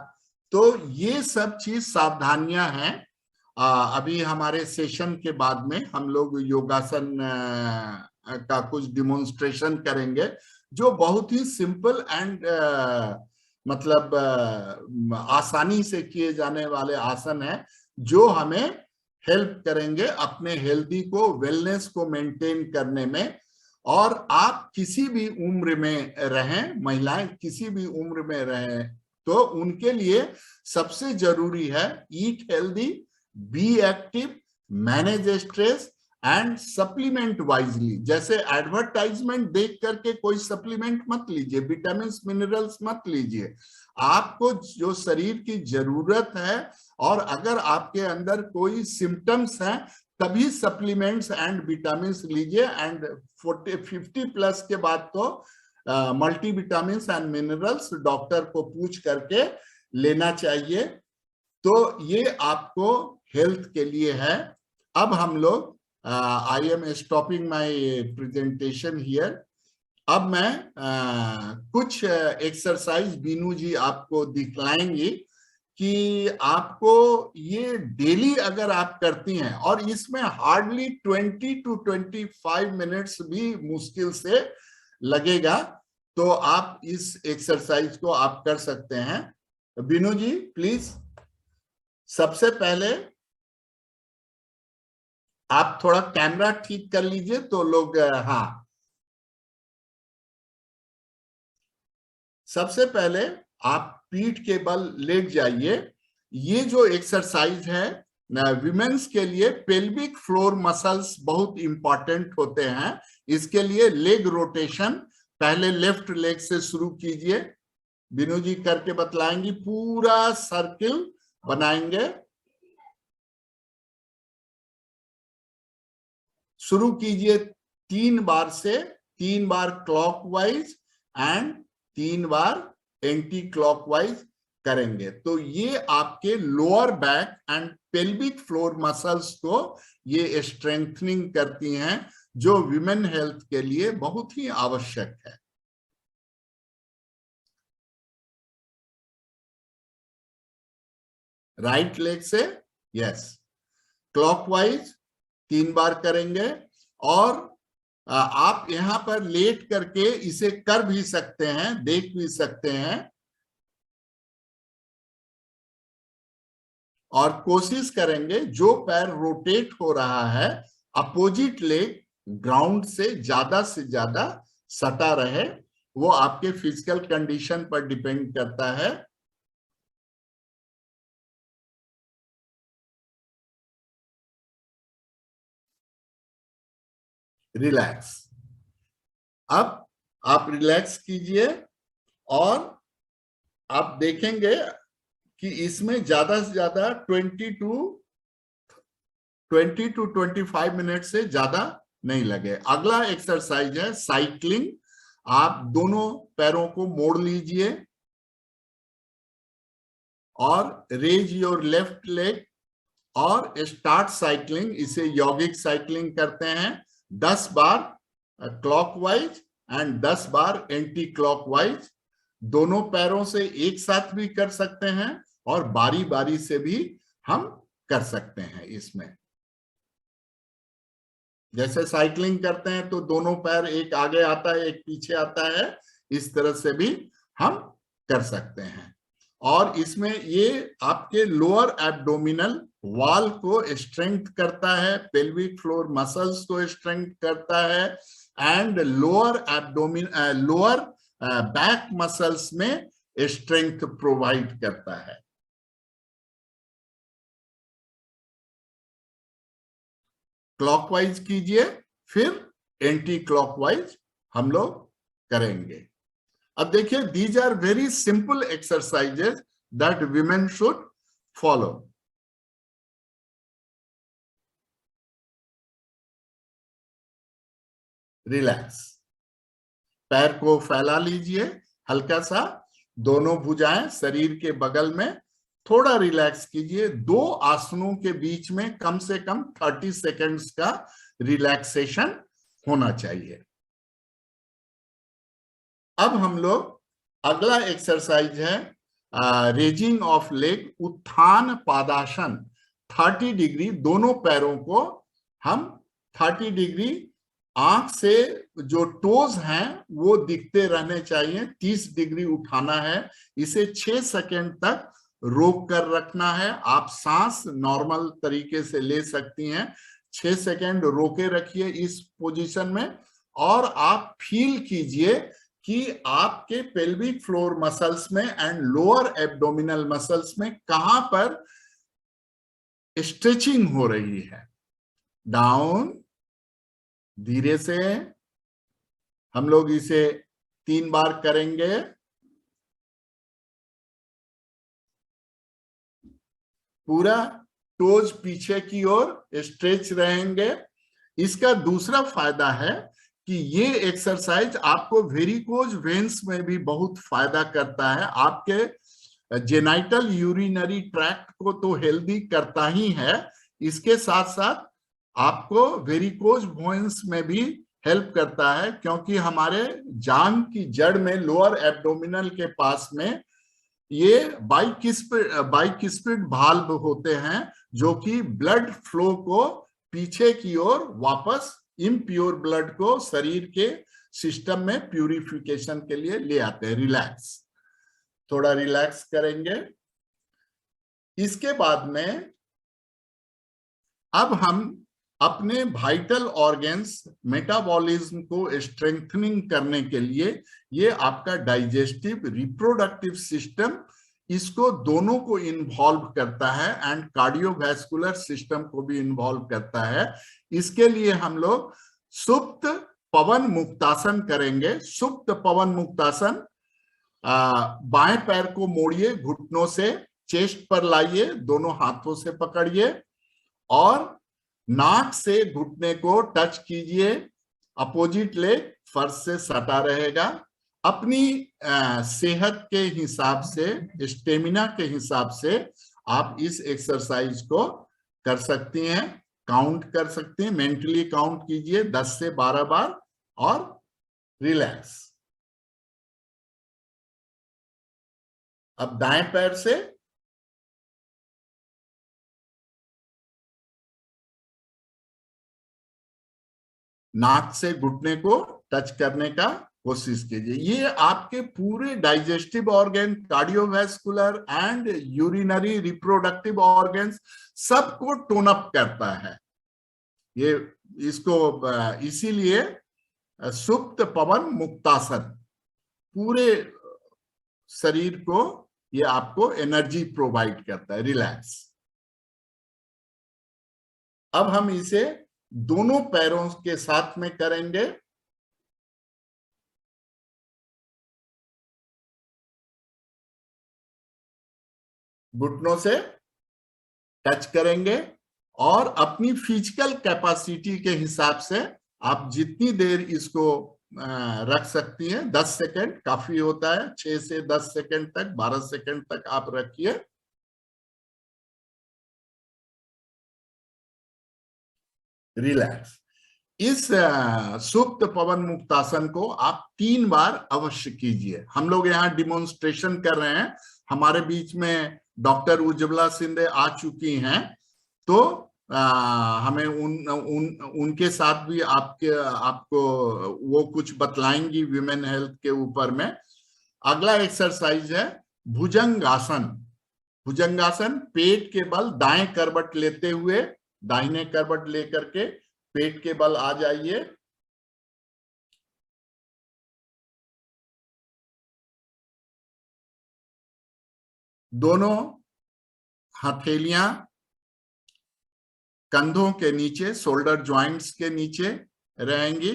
तो ये सब चीज सावधानियां हैं। अभी हमारे सेशन के बाद में हम लोग योगासन का कुछ डिमोन्स्ट्रेशन करेंगे जो बहुत ही सिंपल एंड मतलब आसानी से किए जाने वाले आसन है जो हमें हेल्प करेंगे अपने हेल्दी को, वेलनेस को मेंटेन करने में। और आप किसी भी उम्र में रहें, महिलाएं किसी भी उम्र में रहें, तो उनके लिए सबसे जरूरी है eat healthy, be active, manage stress and supplement wisely. जैसे एडवर्टाइजमेंट देख करके कोई सप्लीमेंट मत लीजिए, विटामिन मिनरल्स मत लीजिए, आपको जो शरीर की जरूरत है और अगर आपके अंदर कोई सिम्टम्स हैं तभी सप्लीमेंट्स एंड विटामिन लीजिए। एंड 50 प्लस के बाद तो multi vitamin and minerals doctor को पूछ करके लेना चाहिए। तो ये आपको हेल्थ के लिए है। अब हम लोग I am stopping my presentation here. अब मैं कुछ एक्सरसाइज बीनू जी आपको दिखलाएंगी कि आपको ये डेली अगर आप करती हैं, और इसमें हार्डली 20 to 25 मिनट्स भी मुश्किल से लगेगा, तो आप इस एक्सरसाइज को आप कर सकते हैं। बीनू जी प्लीज, सबसे पहले आप थोड़ा कैमरा ठीक कर लीजिए तो लोग, हाँ, सबसे पहले आप पीठ के बल लेट जाइए। ये जो एक्सरसाइज है विमेन्स के लिए पेल्विक फ्लोर मसल्स बहुत इंपॉर्टेंट होते हैं। इसके लिए लेग रोटेशन पहले लेफ्ट लेग से शुरू कीजिए, बीनू जी करके बतलाएंगी, पूरा सर्किल बनाएंगे। शुरू कीजिए 3 बार से, 3 बार क्लॉकवाइज एंड 3 बार एंटी क्लॉकवाइज करेंगे। तो ये आपके lower back and pelvic floor muscles को ये स्ट्रेंथनिंग करती हैं, जो विमेन हेल्थ के लिए बहुत ही आवश्यक है। राइट लेग से, यस, क्लॉकवाइज 3 बार करेंगे। और आप यहां पर लेट करके इसे कर भी सकते हैं, देख भी सकते हैं, और कोशिश करेंगे जो पैर रोटेट हो रहा है अपोजिट लेग ग्राउंड से ज्यादा सटा रहे। वो आपके फिजिकल कंडीशन पर डिपेंड करता है। रिलैक्स। अब आप रिलैक्स कीजिए और आप देखेंगे कि इसमें ज्यादा से ज्यादा 20 to 25 मिनट से ज्यादा नहीं लगे। अगला एक्सरसाइज है साइक्लिंग। आप दोनों पैरों को मोड़ लीजिए और रेज योर लेफ्ट लेग और स्टार्ट साइक्लिंग। इसे यौगिक साइक्लिंग करते हैं। 10 बार क्लॉकवाइज एंड 10 बार एंटी क्लॉकवाइज। दोनों पैरों से एक साथ भी कर सकते हैं और बारी बारी से भी हम कर सकते हैं। इसमें जैसे साइक्लिंग करते हैं तो दोनों पैर, एक आगे आता है एक पीछे आता है, इस तरह से भी हम कर सकते हैं। और इसमें ये आपके लोअर एब्डोमिनल वॉल को स्ट्रेंथ करता है, पेल्विक फ्लोर मसल्स को स्ट्रेंथ करता है एंड लोअर बैक मसल्स में स्ट्रेंथ प्रोवाइड करता है। क्लॉकवाइज कीजिए, फिर एंटी क्लॉकवाइज हम लोग करेंगे। अब देखिए, these are very simple exercises that women should follow. Relax, पैर को फैला लीजिए हल्का सा, दोनों भुजाएं शरीर के बगल में, थोड़ा रिलैक्स कीजिए। दो आसनों के बीच में कम से कम 30 सेकेंड्स का रिलैक्सेशन होना चाहिए। अब हम लोग अगला एक्सरसाइज है रेजिंग ऑफ लेग, उत्थान पादासन। 30 डिग्री दोनों पैरों को हम 30 डिग्री, आंख से जो टोज हैं वो दिखते रहने चाहिए, 30 डिग्री उठाना है। इसे 6 सेकेंड तक रोक कर रखना है। आप सांस नॉर्मल तरीके से ले सकती हैं। 6 सेकेंड रोके रखिए इस पोजीशन में, और आप फील कीजिए कि आपके पेल्विक फ्लोर मसल्स में एंड लोअर एब्डोमिनल मसल्स में कहां पर स्ट्रेचिंग हो रही है। डाउन, धीरे से हम लोग इसे 3 बार करेंगे। पूरा टोज पीछे की ओर स्ट्रेच रहेंगे। इसका दूसरा फायदा है कि ये एक्सरसाइज आपको वेरिकोज वेन्स में भी बहुत फायदा करता है। आपके जेनाइटल यूरिनरी ट्रैक्ट को तो हेल्दी करता ही है, इसके साथ साथ आपको वेरिकोज वेन्स में भी हेल्प करता है, क्योंकि हमारे जांघ की जड़ में, लोअर एब्डोमिनल के पास में, ये बाइकिस्पिड भाल्व होते हैं जो कि ब्लड फ्लो को पीछे की ओर वापस, इम्प्योर ब्लड को शरीर के सिस्टम में प्यूरिफिकेशन के लिए ले आते हैं। रिलैक्स, थोड़ा रिलैक्स करेंगे। इसके बाद में अब हम अपने वाइटल ऑर्गन्स, मेटाबॉलिज्म को स्ट्रेंथनिंग करने के लिए, ये आपका डाइजेस्टिव, रिप्रोडक्टिव सिस्टम, इसको दोनों को इन्वॉल्व करता है, एंड कार्डियोवैस्कुलर सिस्टम को भी इन्वॉल्व करता है। इसके लिए हम लोग सुप्त पवन मुक्तासन करेंगे। सुप्त पवन मुक्तासन, बाएं पैर को मोड़िए, घुटनों से चेस्ट पर लाइए, दोनों हाथों से पकड़िए और नाक से घुटने को टच कीजिए। अपोजिट लेग फर्श से सटा रहेगा। अपनी सेहत के हिसाब से, स्टेमिना के हिसाब से आप इस एक्सरसाइज को कर सकती हैं, काउंट कर सकते हैं। मेंटली काउंट कीजिए 10 से 12 बार और रिलैक्स। अब दाएं पैर से नाक से घुटने को टच करने का कोशिश कीजिए। ये आपके पूरे digestive organ, cardiovascular and urinary reproductive organs सबको टोन अप करता है। ये इसको इसीलिए सुप्त पवन मुक्तासन, पूरे शरीर को ये आपको एनर्जी प्रोवाइड करता है। रिलैक्स। अब हम इसे दोनों पैरों के साथ में करेंगे। घुटनों से टच करेंगे और अपनी फिजिकल कैपेसिटी के हिसाब से आप जितनी देर इसको रख सकती हैं। 10 सेकेंड काफी होता है, 6 से 10 सेकेंड तक, 12 सेकेंड तक आप रखिए। रिलैक्स। इस सुप्त पवन मुक्तासन को आप 3 बार अवश्य कीजिए। हम लोग यहाँ डिमोन्स्ट्रेशन कर रहे हैं, हमारे बीच में डॉक्टर उज्ज्वला सिंधे आ चुकी हैं, तो हमें उनके साथ भी आपको वो कुछ बतलाएंगी विमेन हेल्थ के ऊपर में। अगला एक्सरसाइज है भुजंगासन। भुजंगासन, पेट के बल दाएं करवट लेते हुए, दाहिने करवट लेकर के पेट के बल आ जाइए। दोनों हथेलियां कंधों के नीचे, शोल्डर जॉइंट्स के नीचे रहेंगी,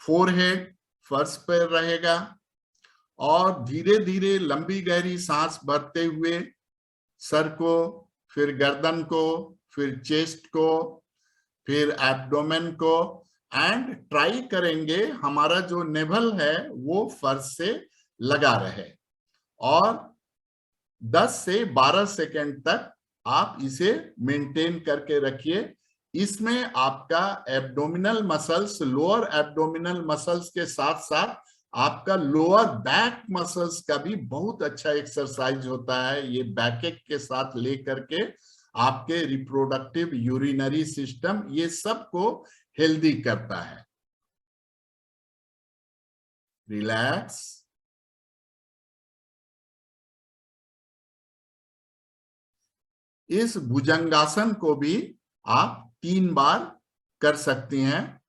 फोरहेड फर्श पर रहेगा, और धीरे धीरे लंबी गहरी सांस भरते हुए सर को, फिर गर्दन को, फिर चेस्ट को, फिर एब्डोमेन को, एंड ट्राई करेंगे हमारा जो नेवल है वो फर्श से लगा रहे, और 10 से 12 सेकंड तक आप इसे मेंटेन करके रखिए। इसमें आपका abdominal muscles, lower abdominal muscles के साथ साथ आपका लोअर बैक मसल्स का भी बहुत अच्छा एक्सरसाइज होता है। ये बैक के साथ लेकर के आपके रिप्रोडक्टिव, यूरिनरी सिस्टम, ये सब को हेल्दी करता है। रिलैक्स। इस भुजंगासन को भी आप 3 बार कर सकती हैं,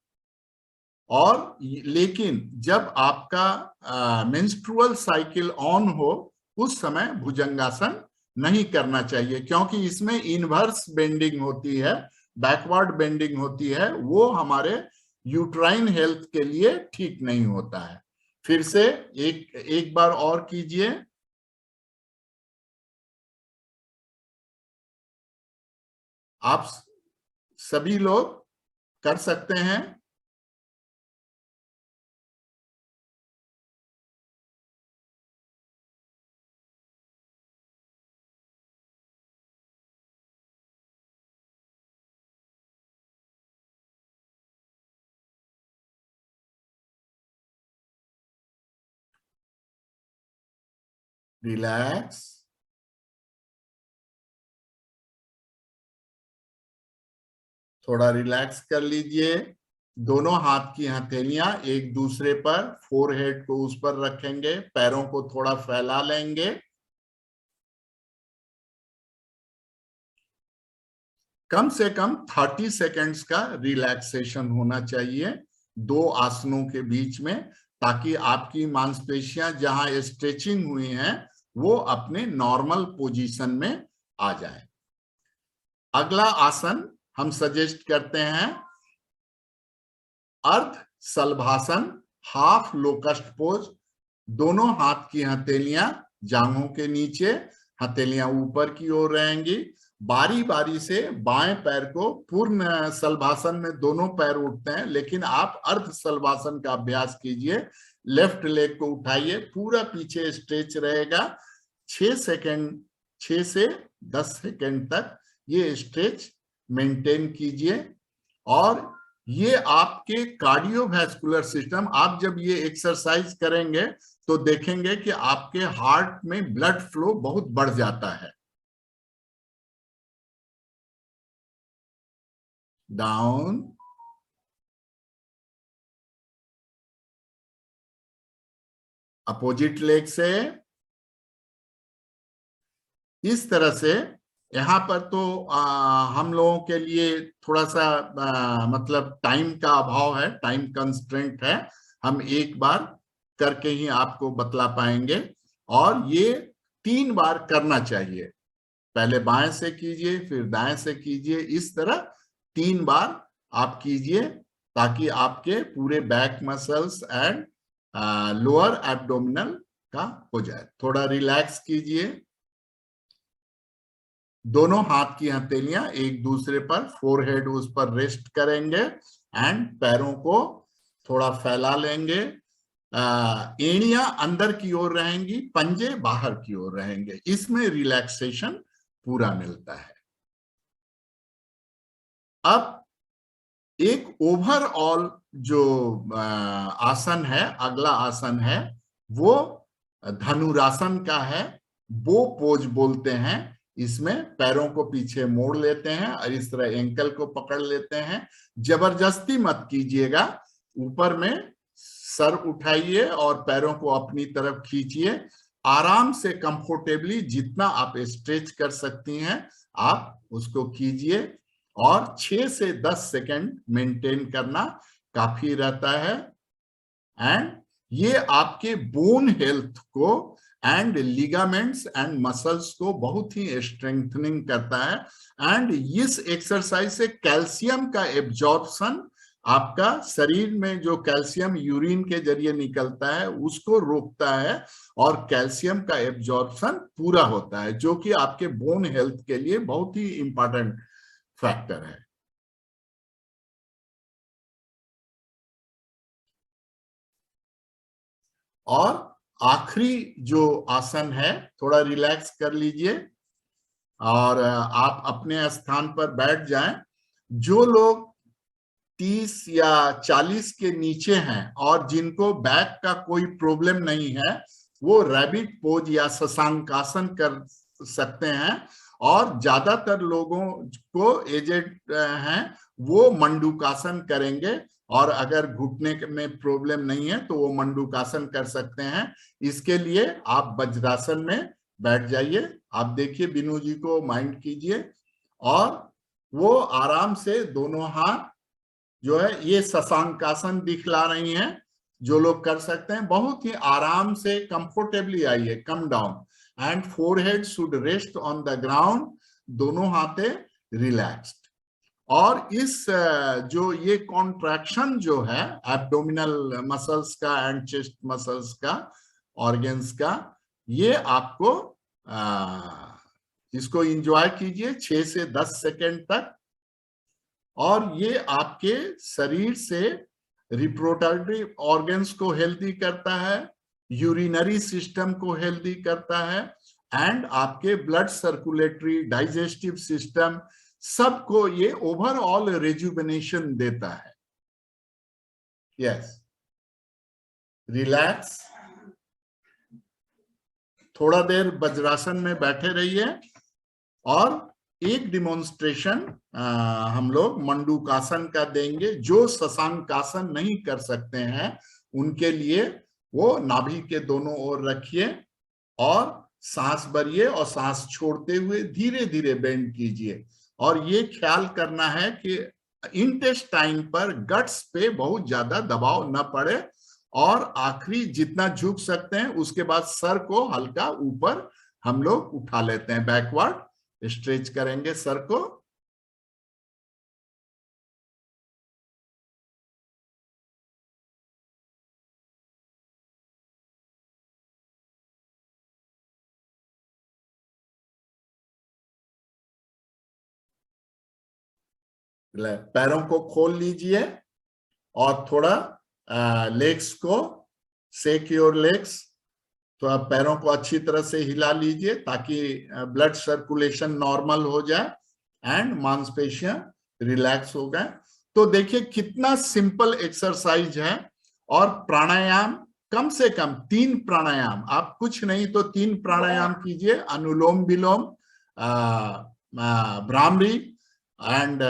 और लेकिन जब आपका मेंस्ट्रुअल साइकिल ऑन हो उस समय भुजंगासन नहीं करना चाहिए, क्योंकि इसमें इनवर्स बेंडिंग होती है, बैकवर्ड बेंडिंग होती है, वो हमारे यूट्राइन हेल्थ के लिए ठीक नहीं होता है। फिर से एक बार और कीजिए। आप सभी लोग कर सकते हैं। रिलैक्स। थोड़ा रिलैक्स कर लीजिए। दोनों हाथ की हथेलियां एक दूसरे पर, फोरहेड को उस पर रखेंगे, पैरों को थोड़ा फैला लेंगे। कम से कम 30 सेकेंड्स का रिलैक्सेशन होना चाहिए 2 आसनों के बीच में, ताकि आपकी मांसपेशियां जहां स्ट्रेचिंग हुई हैं वो अपने नॉर्मल पोजीशन में आ जाए। अगला आसन हम सजेस्ट करते हैं अर्ध सल्भासन, हाफ लोकस्ट पोज। दोनों हाथ की हथेलियां जांघों के नीचे, हथेलियां ऊपर की ओर रहेंगी। बारी बारी से बाएं पैर को, पूर्ण सल्भासन में दोनों पैर उठते हैं, लेकिन आप अर्ध सल्भासन का अभ्यास कीजिए। लेफ्ट लेग को उठाइए, पूरा पीछे स्ट्रेच रहेगा। 6 से 10 सेकेंड तक ये स्ट्रेच मेंटेन कीजिए, और ये आपके कार्डियोवैस्कुलर सिस्टम, आप जब ये एक्सरसाइज करेंगे तो देखेंगे कि आपके हार्ट में ब्लड फ्लो बहुत बढ़ जाता है। डाउन। अपोजिट लेग से। इस तरह से यहाँ पर तो हम लोगों के लिए थोड़ा सा मतलब टाइम का अभाव है, टाइम कंस्ट्रेंट है, हम एक बार करके ही आपको बतला पाएंगे। और ये 3 बार करना चाहिए, पहले बाएं से कीजिए, फिर दाएं से कीजिए, इस तरह 3 बार आप कीजिए, ताकि आपके पूरे back muscles and lower abdominal का हो जाए। थोड़ा रिलैक्स कीजिए। दोनों हाथ की हथेलियां एक दूसरे पर, फोरहेड उस पर रेस्ट करेंगे, एंड पैरों को थोड़ा फैला लेंगे। एड़ियां अंदर की ओर रहेंगी, पंजे बाहर की ओर रहेंगे। इसमें रिलैक्सेशन पूरा मिलता है। अब एक ओवरऑल जो आसन है, अगला आसन है, वो धनुरासन का है। वो पोज बोलते हैं। इसमें पैरों को पीछे मोड़ लेते हैं और इस तरह एंकल को पकड़ लेते हैं। जबरदस्ती मत कीजिएगा, ऊपर में सर उठाइए और पैरों को अपनी तरफ खींचिए। आराम से, कंफर्टेबली, जितना आप स्ट्रेच कर सकती हैं आप उसको कीजिए, और 6 से 10 सेकंड मेंटेन करना काफी रहता है। एंड ये आपके बोन हेल्थ को एंड लिगामेंट्स एंड मसल्स को बहुत ही स्ट्रेंथनिंग करता है। एंड इस एक्सरसाइज से कैल्शियम का एब्जॉर्प्शन, आपका शरीर में जो कैल्शियम यूरिन के जरिए निकलता है उसको रोकता है और कैल्शियम का एब्जॉर्प्शन पूरा होता है, जो कि आपके बोन हेल्थ के लिए बहुत ही इंपॉर्टेंट फैक्टर है। और आखिरी जो आसन है, थोड़ा रिलैक्स कर लीजिए और आप अपने स्थान पर बैठ जाएं। जो लोग 30 या 40 के नीचे हैं और जिनको बैक का कोई प्रॉब्लम नहीं है, वो रैबिट पोज या शशांकासन कर सकते हैं। और ज्यादातर लोगों को एजेड हैं वो मंडूकासन करेंगे, और अगर घुटने में प्रॉब्लम नहीं है तो वो मंडूकासन कर सकते हैं। इसके लिए आप वज्रासन में बैठ जाइए। आप देखिए, बिनू जी को माइंड कीजिए और वो आराम से दोनों हाथ जो है ये शशांकासन दिखला रही हैं। जो लोग कर सकते हैं बहुत ही आराम से कंफर्टेबली आइए, come down and forehead should rest on the ground, दोनों हाथे रिलैक्स्ड। और इस जो ये कॉन्ट्रैक्शन जो है एब्डोमिनल मसल्स का एंड चेस्ट मसल्स का, ऑर्गन्स का, ये आपको इसको एंजॉय कीजिए 6 से 10 सेकेंड तक। और ये आपके शरीर से रिप्रोडक्टिव ऑर्गन्स को हेल्दी करता है, यूरिनरी सिस्टम को हेल्दी करता है, एंड आपके ब्लड सर्कुलेटरी डाइजेस्टिव सिस्टम सबको ये ओवरऑल रेजुवेनेशन देता है। यस, रिलैक्स, थोड़ा देर वज्रासन में बैठे रहिए। और एक डिमॉन्स्ट्रेशन हम लोग मंडूकासन का देंगे। जो शशांकासन नहीं कर सकते हैं उनके लिए वो नाभि के दोनों ओर रखिए और सांस भरिए और सांस छोड़ते हुए धीरे धीरे बेंड कीजिए। और ये ख्याल करना है कि इंटेस्टाइन पर, गट्स पे बहुत ज्यादा दबाव न पड़े, और आखिरी जितना झुक सकते हैं उसके बाद सर को हल्का ऊपर हम लोग उठा लेते हैं, बैकवर्ड स्ट्रेच करेंगे सर को। पैरों को खोल लीजिए और थोड़ा लेग्स को शेक योर लेग्स, तो आप पैरों को अच्छी तरह से हिला लीजिए ताकि ब्लड सर्कुलेशन नॉर्मल हो जाए एंड मांसपेशियां रिलैक्स हो गए। तो देखिए कितना सिंपल एक्सरसाइज है। और प्राणायाम कम से कम 3 प्राणायाम, आप कुछ नहीं तो 3 प्राणायाम कीजिए। अनुलोम विलोम, भ्रामरी एंड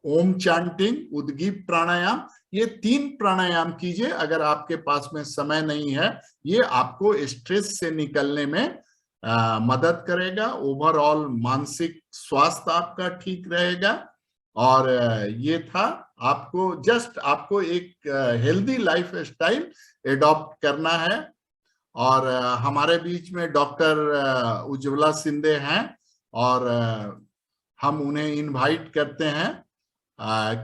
ओम चैंटिंग, उद्गीत प्राणायाम, ये 3 प्राणायाम कीजिए अगर आपके पास में समय नहीं है। ये आपको स्ट्रेस से निकलने में मदद करेगा। ओवरऑल मानसिक स्वास्थ्य आपका ठीक रहेगा। और ये था आपको एक हेल्दी लाइफ स्टाइल एडॉप्ट करना है। और हमारे बीच में डॉक्टर उज्ज्वला सिंधे हैं और हम उन्हें इनवाइट करते हैं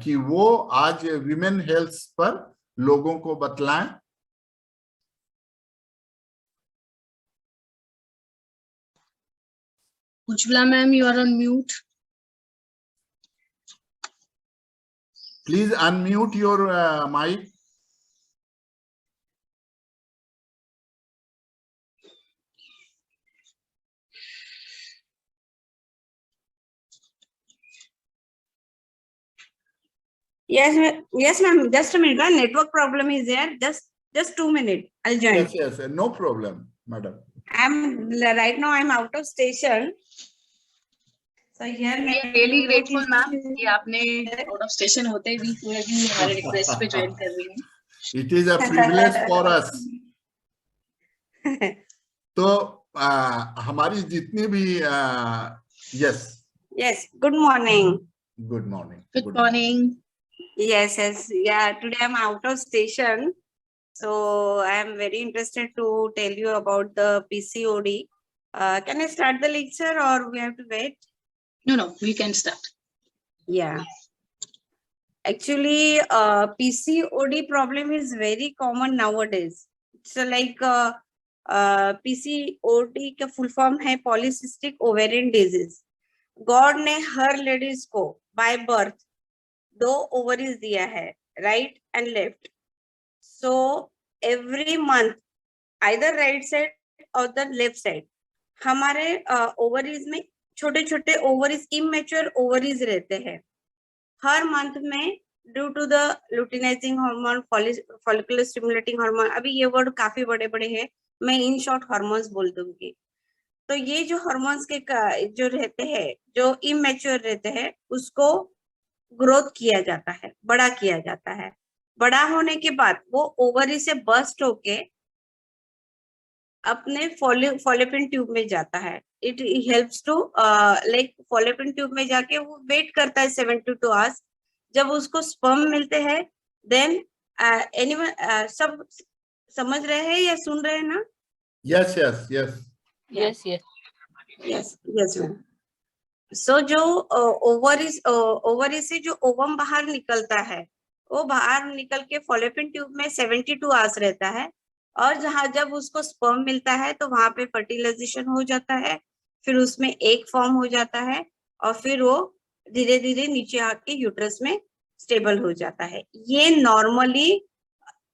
कि वो आज विमेन हेल्थ पर लोगों को बतलाएं। Ujjwala ma'am, you are on mute. Please unmute your mic. Yes, ma'am. Just a minute. Network problem is there. Just 2 minutes. I'll join. Yes, no problem, madam. Right now I'm out of station. So here We are really grateful, ma'am, कि आपने out of station होते भी पूरे दिन हमारे request पे join कर रही हैं. It is a privilege for us. तो हमारी जितनी भी Yes. Good morning. Good morning. Good morning. Yes. Yeah. Today I'm out of station. So I am very interested to tell you about the PCOD. Can I start the lecture or we have to wait? No, we can start. Yeah. Actually, PCOD problem is very common nowadays. So like PCOD का full form है polycystic ovarian disease. God ने हर ladies को by birth 2 ovaries दिया है, right and left. So every month either right side or the left side हमारे ovaries में छोटे छोटे ओवरीज इमेच्योर ओवरीज रहते हैं. हर मंथ में due to the luteinising hormone, follicular stimulating hormone, अभी ये वर्ड काफी बड़े बड़े हैं, मैं इन शॉर्ट हार्मोन्स बोल दूंगी. तो ये जो हार्मोन्स के जो रहते हैं, जो इमेच्योर रहते हैं, उसको ग्रोथ किया जाता है, बड़ा किया जाता है. बड़ा होने के बाद वो ओवरी से बर्स्ट होके अपने फॉलोपियन ट्यूब में जाता है. It helps to like fallopian tube में जाके वो वेट करता है 72 आवर्स. जब उसको स्पर्म मिलते हैं देन एनीवन सब समझ रहे हैं या सुन रहे हैं ना? Yes yes yes Yes, yes. Yes yes ma'am. So जो ओवरी से जो ओवम बाहर निकलता है, वो बाहर निकल के फॉलोपियन ट्यूब में 72 आवर्स रहता है. और जब उसको स्पर्म मिलता है तो वहां पे फर्टिलाइजेशन हो जाता है, फिर उसमें एग फॉर्म हो जाता है और फिर वो धीरे धीरे नीचे आके यूट्रस में स्टेबल हो जाता है. ये नॉर्मली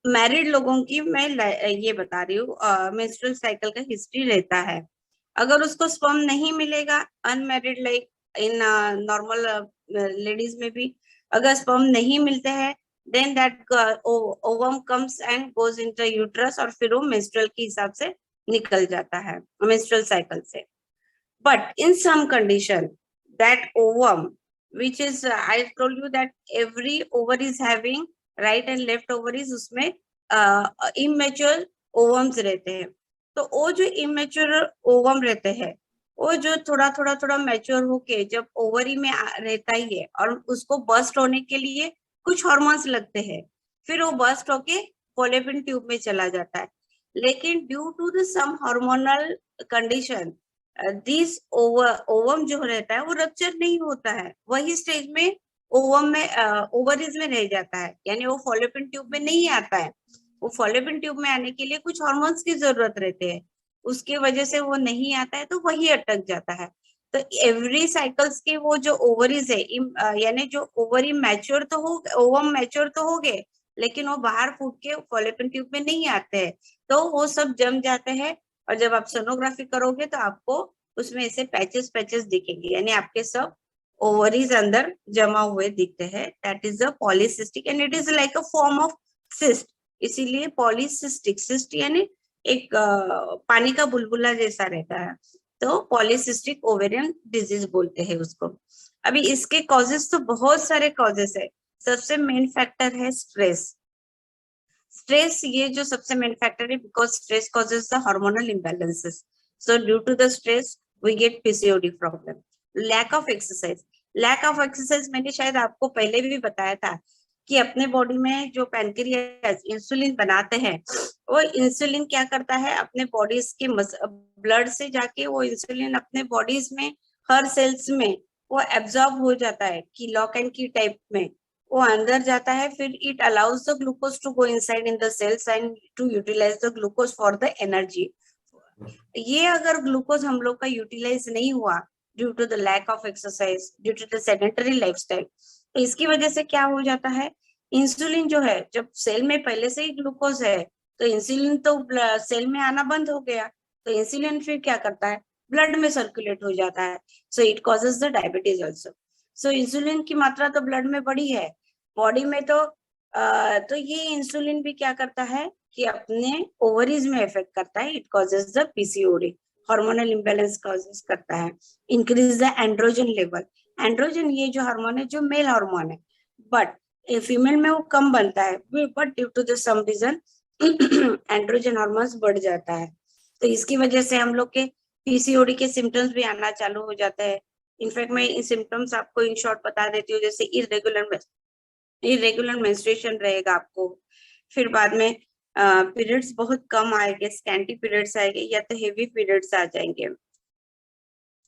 मैरिड लोगों की मैं ये बता रही हूँ, मेंस्ट्रुअल साइकिल का हिस्ट्री रहता है. अगर उसको स्पर्म नहीं मिलेगा, unmarried like in normal ladies में भी अगर स्पर्म नहीं मिलते हैं, then that ovum comes and goes into uterus और फिर वो menstrual के हिसाब से निकल जाता है menstrual cycle से. But in some condition that ovum, which is I told you that every ovary is having right and left ovaries, उसमें immature ovums रहते हैं. तो वो जो immature ovum रहते हैं, वो जो थोड़ा मैच्योर होके जब ओवरी में रहता ही है और उसको बर्स्ट होने के लिए कुछ हार्मोन्स लगते हैं, फिर वो बर्स्ट होके फॉलोपियन ट्यूब में चला जाता है. लेकिन due to the some hormonal condition this ovum जो रहता है वो रप्चर नहीं होता है, वही स्टेज में ओवम में ओवरीज में रह जाता है, यानी वो फॉलोपियन ट्यूब में नहीं आता है. वो फॉलोपियन ट्यूब में आने के लिए कुछ हार्मोन्स की जरूरत रहते हैं, उसके वजह से वो नहीं आता है, तो वही अटक जाता है. तो एवरी साइकिल्स के वो जो ओवरीज है, यानी जो ओवरी मैच्योर तो हो, ओवम मैच्योर तो हो गए, लेकिन वो बाहर फूट के फॉलोपियन ट्यूब में नहीं आते हैं, तो वो सब जम जाते हैं. और जब आप सोनोग्राफी करोगे तो आपको उसमें ऐसे पैचेस दिखेंगे, यानी आपके सब ओवरीज अंदर जमा हुए दिखते हैं. That is a polycystic and it is like a form of cyst. इसीलिए पॉलीसिस्टिक, सिस्ट यानी एक पानी का बुलबुला जैसा रहता है, तो पॉलीसिस्टिक ओवेरियन डिजीज बोलते हैं उसको. अभी इसके कॉजेस तो बहुत सारे कॉजेस है. सबसे मेन फैक्टर है स्ट्रेस. स्ट्रेस ये जो सबसे मेन फैक्टर है, because stress causes the hormonal imbalances. So due to the stress we get PCOD problem. Lack of exercise. Lack of exercise मैंने शायद आपको पहले भी बताया था कि अपने बॉडी में जो पैनक्रियास इंसुलिन बनाते हैं, वो इंसुलिन क्या करता है, अपने बॉडीज के ब्लड से जाके वो इंसुलिन अपने बॉडीज में हर सेल्स में वो एब्जॉर्ब हो जाता है कि लॉक एंड की टाइप में वो अंदर जाता है. फिर it allows the glucose to go inside in the cells and to utilize the glucose for the energy. ये अगर ग्लूकोज हम लोग का यूटिलाइज नहीं हुआ due to the lack of exercise, due to the sedentary lifestyle, तो इसकी वजह से क्या हो जाता है, इंसुलिन जो है, जब सेल में पहले से ही ग्लूकोज है तो इंसुलिन तो सेल में आना बंद हो गया, तो इंसुलिन फिर क्या करता है, ब्लड में सर्कुलेट हो जाता है. So it causes the diabetes also. So insulin की मात्रा तो ब्लड में बढ़ी है बॉडी में, तो ये इंसुलिन भी क्या करता है कि अपने ओवरीज में इफेक्ट करता है. It causes the PCOD, hormonal imbalance causes करता है. Increase the androgen level. Androgen ये जो हार्मोन है, जो मेल हार्मोन है, बट फीमेल में वो कम बनता है, but due to the some reason androgen hormones बढ़ जाता है. तो इसकी वजह से हम लोग के पीसीओडी के सिम्टम्स भी आना चालू हो जाते हैं. इनफैक्ट मैं इन सिम्टम्स आपको इन शॉर्ट बता देती हूँ. जैसे इरेगुलर मेंस्ट्रुएशन रहेगा आपको, फिर बाद में पीरियड्स बहुत कम आएंगे, स्कैंटी पीरियड्स आएंगे या तो हेवी पीरियड्स आ जाएंगे,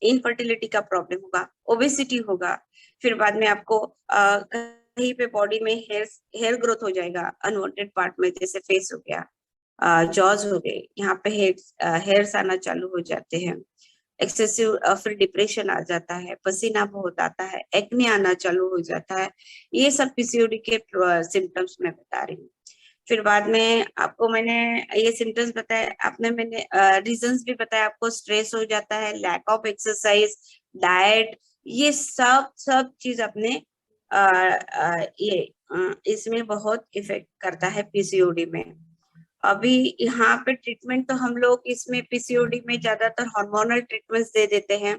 इनफर्टिलिटी का प्रॉब्लम होगा, ओबेसिटी होगा, फिर बाद में आपको कहीं पे बॉडी में हेयर ग्रोथ हो जाएगा अनवांटेड पार्ट में, जैसे फेस हो गया, जॉज हो गए, यहाँ पे हेयर्स आना चालू हो जाते हैं, एक्सेसिव फिर डिप्रेशन आ जाता है, पसीना बहुत आता है, एक्ने आना चालू हो जाता है। ये सब पीसीओडी के सिम्टम्स मैं बता रही हूँ। फिर बाद में आपको मैंने ये सिम्टम्स बताए, आपने मैंने रीजंस भी बताया आपको, स्ट्रेस हो जाता है, लैक ऑफ एक्सरसाइज, डाइट, ये सब चीज अपने इसमें बहुत इफेक्ट करता है पीसीओडी में। अभी यहाँ पे ट्रीटमेंट तो हम लोग इसमें पीसीओडी में ज्यादातर हार्मोनल ट्रीटमेंट्स दे देते हैं।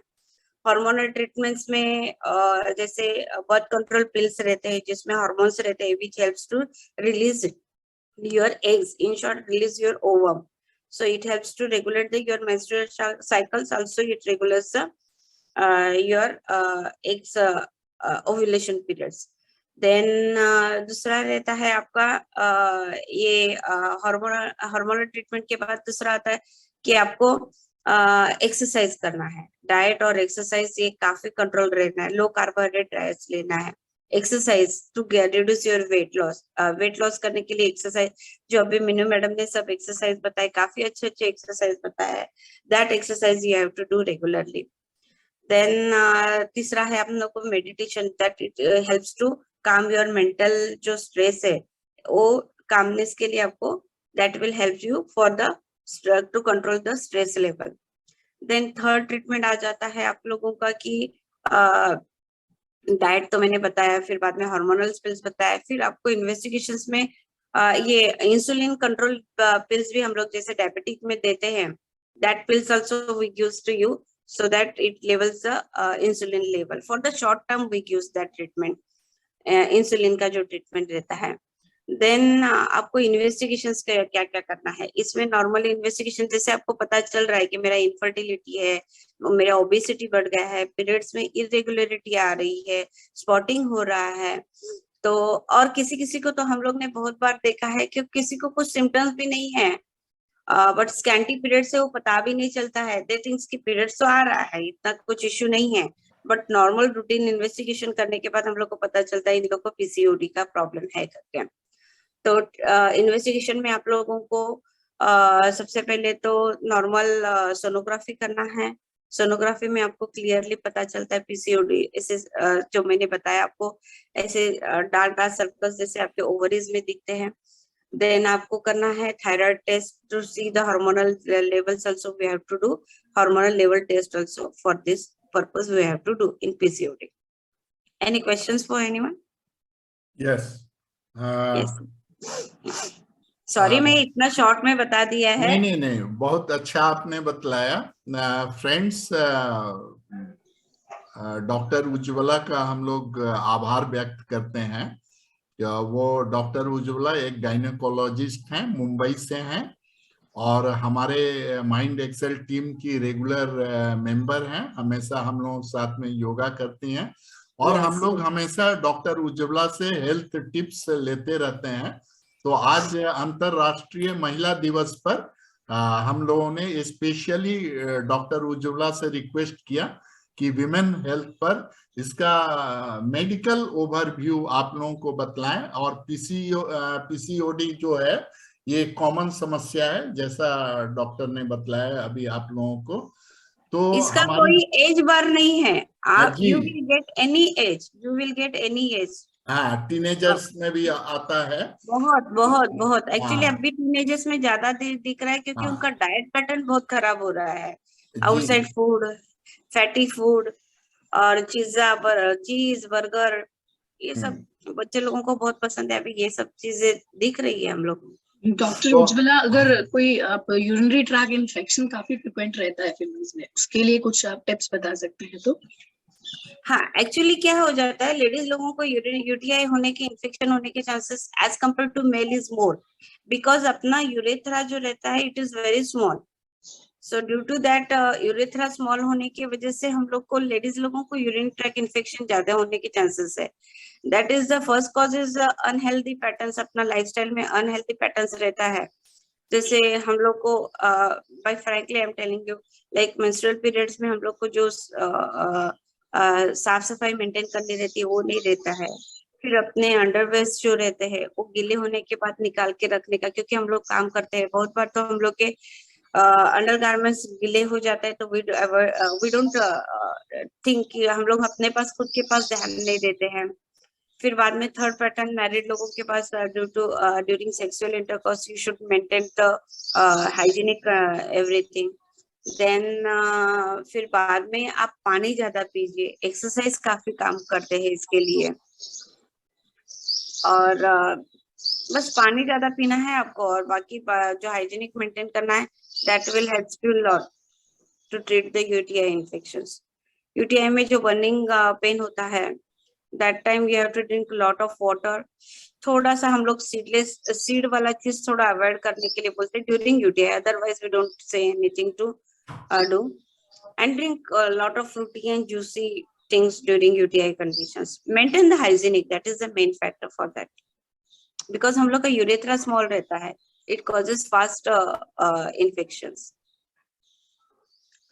हार्मोनल ट्रीटमेंट्स में जैसे बर्थ कंट्रोल पिल्स रहते हैं जिसमें हार्मोन्स रहते हैं, which helps to release your eggs, in short release your ovum, so it helps to regulate your menstrual cycles, also it regulates your eggs ovulation periods. Then दूसरा रहता है आपका ये हार्मोनल ट्रीटमेंट के बाद दूसरा आता है कि आपको एक्सरसाइज करना है, डाइट और एक्सरसाइज ये काफी कंट्रोल रहना है, लो कार्बोहाइड्रेट डाइट लेना है, exercise to reduce your weight loss करने के लिए एक्सरसाइज, जो अभी मीनू मैडम ने सब एक्सरसाइज बताए, काफी अच्छे एक्सरसाइज बताया है, that exercise you have to do regularly. Then तीसरा है हम लोग को meditation, that it helps to calm your mental जो स्ट्रेस है, वो कामनेस के लिए आपको that will help you for the to control the stress level. Then third treatment आ जाता है आप लोगों का कि डाइट तो मैंने बताया, फिर बाद में हार्मोनल पिल्स बताया, फिर आपको इन्वेस्टिगेशंस में ये इंसुलिन कंट्रोल पिल्स भी हम लोग जैसे डायबिटिक में देते हैं, that pills also we use to you so that it levels the insulin level for the short term, we use that treatment, insulin का जो ट्रीटमेंट रहता है। देन आपको इन्वेस्टिगेशंस क्या क्या करना है इसमें, नॉर्मल इन्वेस्टिगेशन जैसे आपको पता चल रहा है कि मेरा इनफर्टिलिटी है, मेरा ओबेसिटी बढ़ गया है, पीरियड्स में इरेगुलरिटी आ रही है, स्पॉटिंग हो रहा है, तो और किसी किसी को तो हम लोग ने बहुत बार देखा है कि किसी को कुछ सिम्टम्स भी नहीं है, बट स्कैंटी पीरियड से वो पता भी नहीं चलता है, दे थिंक्स कि पीरियड्स तो आ रहा है, इतना कुछ इश्यू नहीं है, बट नॉर्मल रूटीन इन्वेस्टिगेशन करने के बाद हम लोग को पता चलता है इन लोग को पीसीओडी का प्रॉब्लम है करके। तो इन्वेस्टिगेशन में आप लोगों को सबसे पहले तो नॉर्मल सोनोग्राफी करना है, सोनोग्राफी में आपको क्लियरली पता चलता है पीसीओडी, ऐसे जो मैंने बताया आपको ऐसे डार्क डार्क सर्कल्स जैसे आपके ओवरीज में दिखते हैं। देन आपको करना है thyroid test to see the hormonal levels, also we have to do hormonal level test also, for this purpose we have to do in PCOD. Any questions for anyone? Yes, sorry मैं इतना short में बता दिया है। नहीं, बहुत अच्छा आपने बतलाया। फ्रेंड्स, डॉक्टर उज्ज्वला का हम लोग आभार व्यक्त करते हैं। वो डॉक्टर उज्ज्वला एक गायनेकोलॉजिस्ट हैं, मुंबई से हैं और हमारे माइंड एक्सेल टीम की रेगुलर मेंबर हैं, हमेशा हम लोग साथ में योगा करती हैं और हम लोग हमेशा डॉक्टर उज्ज्वला से हेल्थ टिप्स लेते रहते हैं। तो आज अंतरराष्ट्रीय महिला दिवस पर हम लोगों ने स्पेशली डॉक्टर उज्ज्वला से रिक्वेस्ट किया कि विमेन हेल्थ पर इसका मेडिकल ओवरव्यू आप लोगों को बतलाएं, और पीसीओडी जो है ये कॉमन समस्या है जैसा डॉक्टर ने बतलाया अभी आप लोगों को। तो इसका कोई एज बार नहीं है, आप you will get any as, you will get any as. हाँ, टीनेजर्स में भी आता है, बहुत एक्चुअली अभी टीनेजर्स में ज्यादा दिख रहा है क्योंकि उनका डाइट पैटर्न बहुत खराब हो रहा है, आउटसाइड फूड, फैटी फूड और चीज बर्गर, ये सब बच्चे लोगों को बहुत पसंद है, अभी ये सब चीजें दिख रही है हम लोग। डॉक्टर उज्ज्वला, अगर कोई आप यूरिनरी ट्रैक इन्फेक्शन काफी फ्रिक्वेंट रहता है फीमेल्स में, उसके लिए कुछ आप टिप्स बता सकते हैं तो? हाँ, एक्चुअली क्या हो जाता है, लेडीज लोगों को यूटीआई होने के, इन्फेक्शन होने के chances as compare to male is more, because अपना यूरेथ्रा जो रहता है it is very small, so due to that urethra small होने की वजह से हम लोग को, लेडीज लोगों को यूरिन ट्रैक इन्फेक्शन ज्यादा होने के चांसेस है. That is the first cause is unhealthy patterns. अपना लाइफस्टाइल में अनहेल्दी पैटर्न्स रहता है. जैसे हम लोग को by frankly I am telling you, like menstrual periods में हम लोग को जो साफ सफाई मेंटेन करनी रहती है वो नहीं रहता है. फिर अपने अंडरवेयर्स जो रहते हैं वो गीले होने के बाद निकाल के रखने का, क्योंकि हम लोग काम करते हैं बहुत बार, तो हम लोग के अंडरगारमेंट्स गीले हो जाते हैं, तो वी डोंट थिंक कि हम लोग अपने पास, खुद के पास ध्यान नहीं देते हैं. फिर बाद में थर्ड पैटर्न, मैरिड लोगों के पास during sexual intercourse you should maintain the hygienic everything. Then फिर बाद में आप पानी ज्यादा पीजिए. एक्सरसाइज काफी काम करते हैं इसके लिए. और बस पानी ज्यादा पीना है आपको, और बाकी जो हाइजीनिक मेंटेन करना है, that will help you lot to treat the UTI infections. UTI में जो बर्निंग पेन होता है, that time you have to drink lot of water. थोड़ा सा हम लोग सीड वाला चीज थोड़ा अवॉइड करने के लिए बोलते हैं during UTI. Otherwise we don't say anything to do. And drink lot of fruity and juicy things during UTI conditions. Maintain the hygienic, that is the main factor for that. Because हम लोग का urethra small रहता है, it causes fast infections.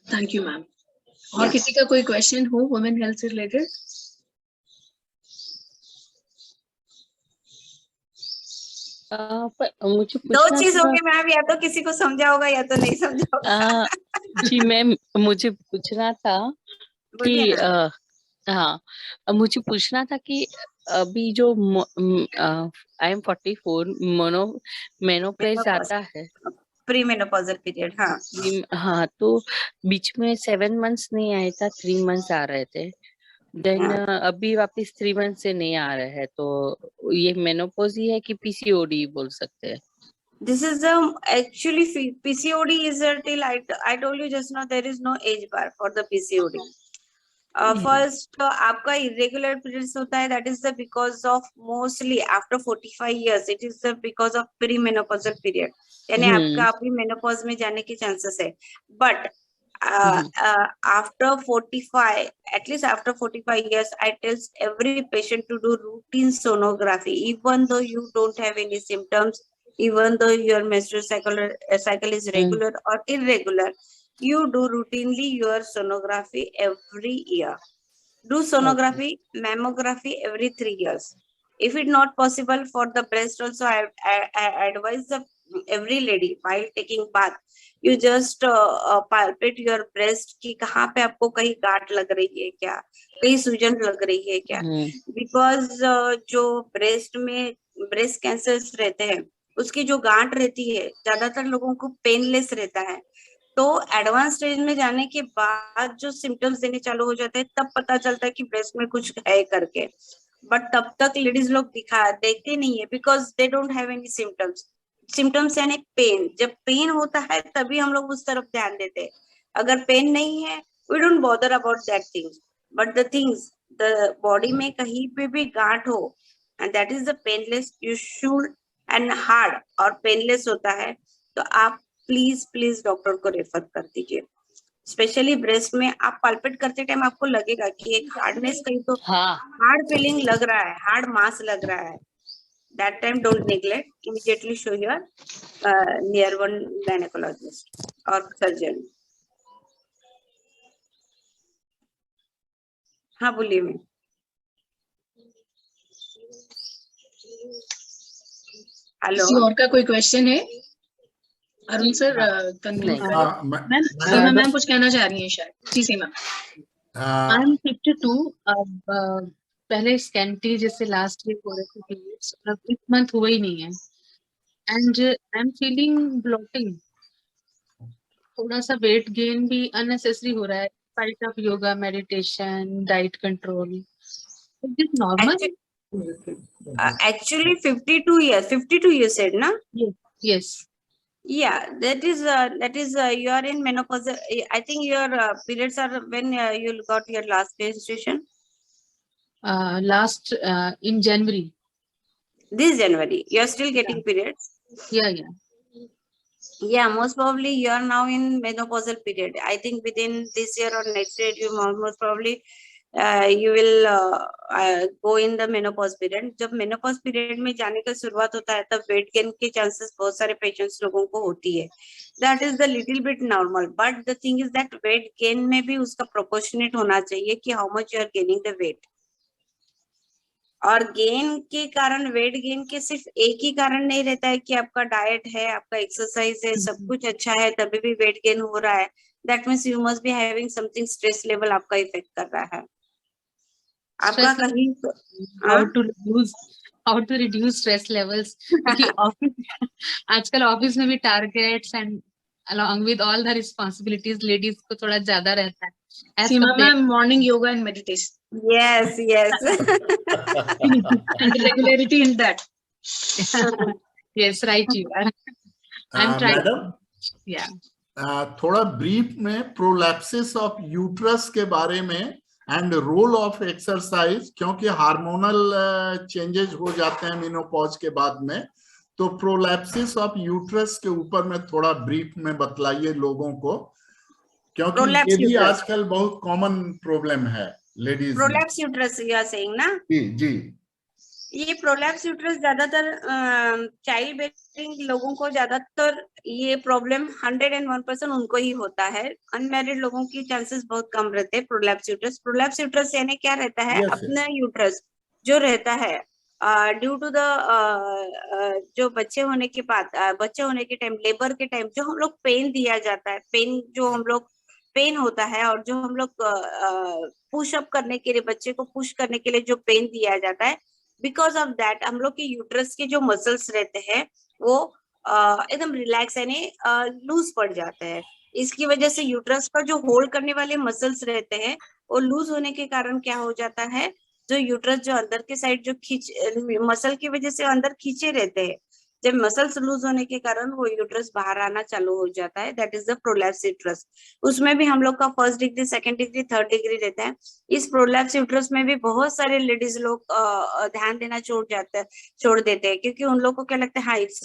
Thank you ma'am. और किसी का कोई question हो वुमेन हेल्थ से रिलेटेड? मुझे दो पूछना चीज था। होगी मैम, या तो किसी को समझा होगा या तो नहीं समझा होगा. जी मैम, मुझे पूछना था कि बोलिए ना. हाँ, मुझे पूछना था कि अभी जो आई एम 44 मेनोपॉज आता है, प्री मेनोपॉजल पीरियड. हाँ हाँ, तो बीच में 7 months नहीं आया था, 3 months आ रहे थे. देन अभी वापस 3 months से नहीं आ रहे हैं, तो ये मेनोपॉज ही है कि पीसीओडी बोल सकते हैं? This is actually PCOD is till I told you just now, there is no age bar for the PCOD. First आपका irregular periods होता है, that is the because of mostly after 45 years, it is the because of premenopausal period. यानी आपका अभी menopause में जाने के chances है. But after 45, at least after 45 years, I tell every patient to do routine sonography, even though you don't have any symptoms, even though your menstrual cycle is regular or irregular, you do routinely your sonography every year. Do sonography, mammography every 3 years. If it's not possible for the breast also, I advise every lady while taking bath, you just palpate your breast कि कहाँ पे आपको कहीं गांठ लग रही है क्या, कहीं सूजन लग रही है क्या. Because जो breast में breast cancers रहते हैं, उसकी जो गांठ रहती है ज्यादातर लोगों को पेनलेस रहता है. तो एडवांस स्टेज में जाने के बाद जो सिम्टम्स देने चालू हो जाते हैं, तब पता चलता है कि ब्रेस्ट में कुछ है करके. बट तब तक लेडीज लोग देखते नहीं है, because they don't have any symptoms. Symptoms यानी पेन. जब पेन होता है तभी हम लोग उस तरफ ध्यान देते हैं. अगर पेन नहीं है, we don't bother about that things. But the things, the body में कहीं पे भी गांठ हो, and that is the painless, you should, and hard और पेनलेस होता है, तो आप प्लीज डॉक्टर को रेफर कर दीजिए. स्पेशली ब्रेस्ट में आप पाल्पेट करते टाइम आपको लगेगा कि एक हार्डनेस, कहीं तो हार्ड फीलिंग लग रहा है, हार्ड मास लग रहा है. That time don't neglect, immediately show your near one gynaecologist और सर्जन. हाँ बोलिए मैम. हेलो, और का कोई क्वेश्चन है? अरुण सर कंक्लूड करें. मैम कुछ कहना चाह रही हैं शायद. जी सी मैम. I am 52. अब पहले स्कैंटी जैसे लास्ट वीक हो रहे थे पीरियड्स, अब इस मंथ हुआ ही नहीं है. And I am feeling bloating. थोड़ा सा वेट गेन भी अननेसेसरी हो रहा है, spite of yoga, meditation, diet control. Is this normal? actually 52 years said na. Yes. Yeah, that is you are in menopause. I think your periods are when you got your last menstruation. Last in January. This January, you are still getting periods. Yeah. Yeah, most probably you are now in menopausal period. I think within this year or next year, you most probably you will go in the menopause period. जब menopause period में जाने का शुरुआत होता है तब weight gain के chances बहुत सारे patients लोगों को होती है. That is the little bit normal, but the thing is that weight gain में भी उसका proportionate होना चाहिए कि how much you are gaining the weight. और गेन के कारण, वेट गेन के सिर्फ एक ही कारण नहीं रहता है कि आपका डाइट है, आपका एक्सरसाइज है, सब कुछ अच्छा है तभी भी वेट गेन हो रहा है. That means you must be having something, stress level आपका इफेक्ट कर रहा है. आपका कहीं how to reduce stress levels, क्योंकि ऑफिस आजकल ऑफिस में भी targets and along with all the responsibilities ladies को थोड़ा ज्यादा रहता है. Seema ma'am, morning yoga and meditation. Yes, yes. And regularity in that. Yes, right, you are. I'm trying. Madam, Yeah. थोड़ा ब्रीफ में प्रोलैप्सिस ऑफ यूट्रस के बारे में एंड रोल ऑफ एक्सरसाइज, क्योंकि हार्मोनल चेंजेस हो जाते हैं मेनोपॉज के बाद में, तो प्रोलैप्सिस ऑफ यूट्रस के ऊपर में थोड़ा ब्रीफ में बतलाइए लोगों को, क्योंकि ये भी आजकल बहुत कॉमन प्रॉब्लम है ladies. Prolapse uterus you are saying ना? जी. ये प्रोलैप्स यूट्रस ज्यादातर चाइल्ड बेयरिंग लोगों को ज्यादातर ये प्रॉब्लम 101% उनको ही होता है. अनमैरिड लोगों की चांसेस बहुत कम रहते हैं प्रोलैप्स यूट्रस. प्रोलैप्स यूट्रस यानी क्या रहता है? अपना यूट्रस जो रहता है ड्यू टू द जो बच्चे होने के बाद, बच्चे होने के टाइम, लेबर के टाइम जो हम लोग पेन दिया जाता है, पेन जो हम लोग पेन होता है और जो हम लोग पुश अप करने के लिए, बच्चे को पुश करने के लिए जो पेन दिया जाता है, बिकॉज ऑफ दैट हम लोग के यूट्रस के जो मसल्स रहते हैं वो एकदम रिलैक्स यानी लूज पड़ जाते हैं. इसकी वजह से यूट्रस का जो होल्ड करने वाले मसल्स रहते हैं वो लूज होने के कारण क्या हो जाता है, जो यूट्रस जो अंदर के साइड जो खींच, मसल की वजह से अंदर खींचे रहते हैं, जब मसल्स लूज होने के कारण वो यूट्रस बाहर आना चालू हो जाता है. That is the prolapse uterus. उसमें भी हम लोग का first degree, second degree, third degree रहता है. इस प्रोलैप्स यूट्रस में भी बहुत सारे लेडीज लोग ध्यान देना छोड़ देते हैं, क्योंकि उन लोगों को क्या लगता है, हाँ it's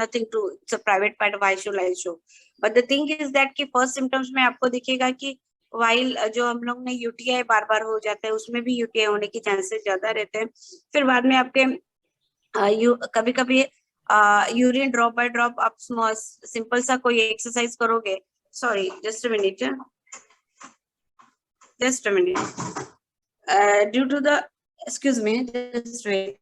nothing to, it's a private part, why should I show. But the thing is that कि फर्स्ट सिम्टम्स में आपको दिखेगा कि वाइल जो हम लोग ने यूटीआई बार बार हो जाता है, उसमें भी यूटीआई होने के चांसेस ज्यादा रहते हैं. फिर बाद में आपके कभी कभी यूरिन ड्रॉप बाय ड्रॉप आप सिंपल सा कोई एक्सरसाइज करोगे. Sorry, just a minute, due to the, excuse me, just wait.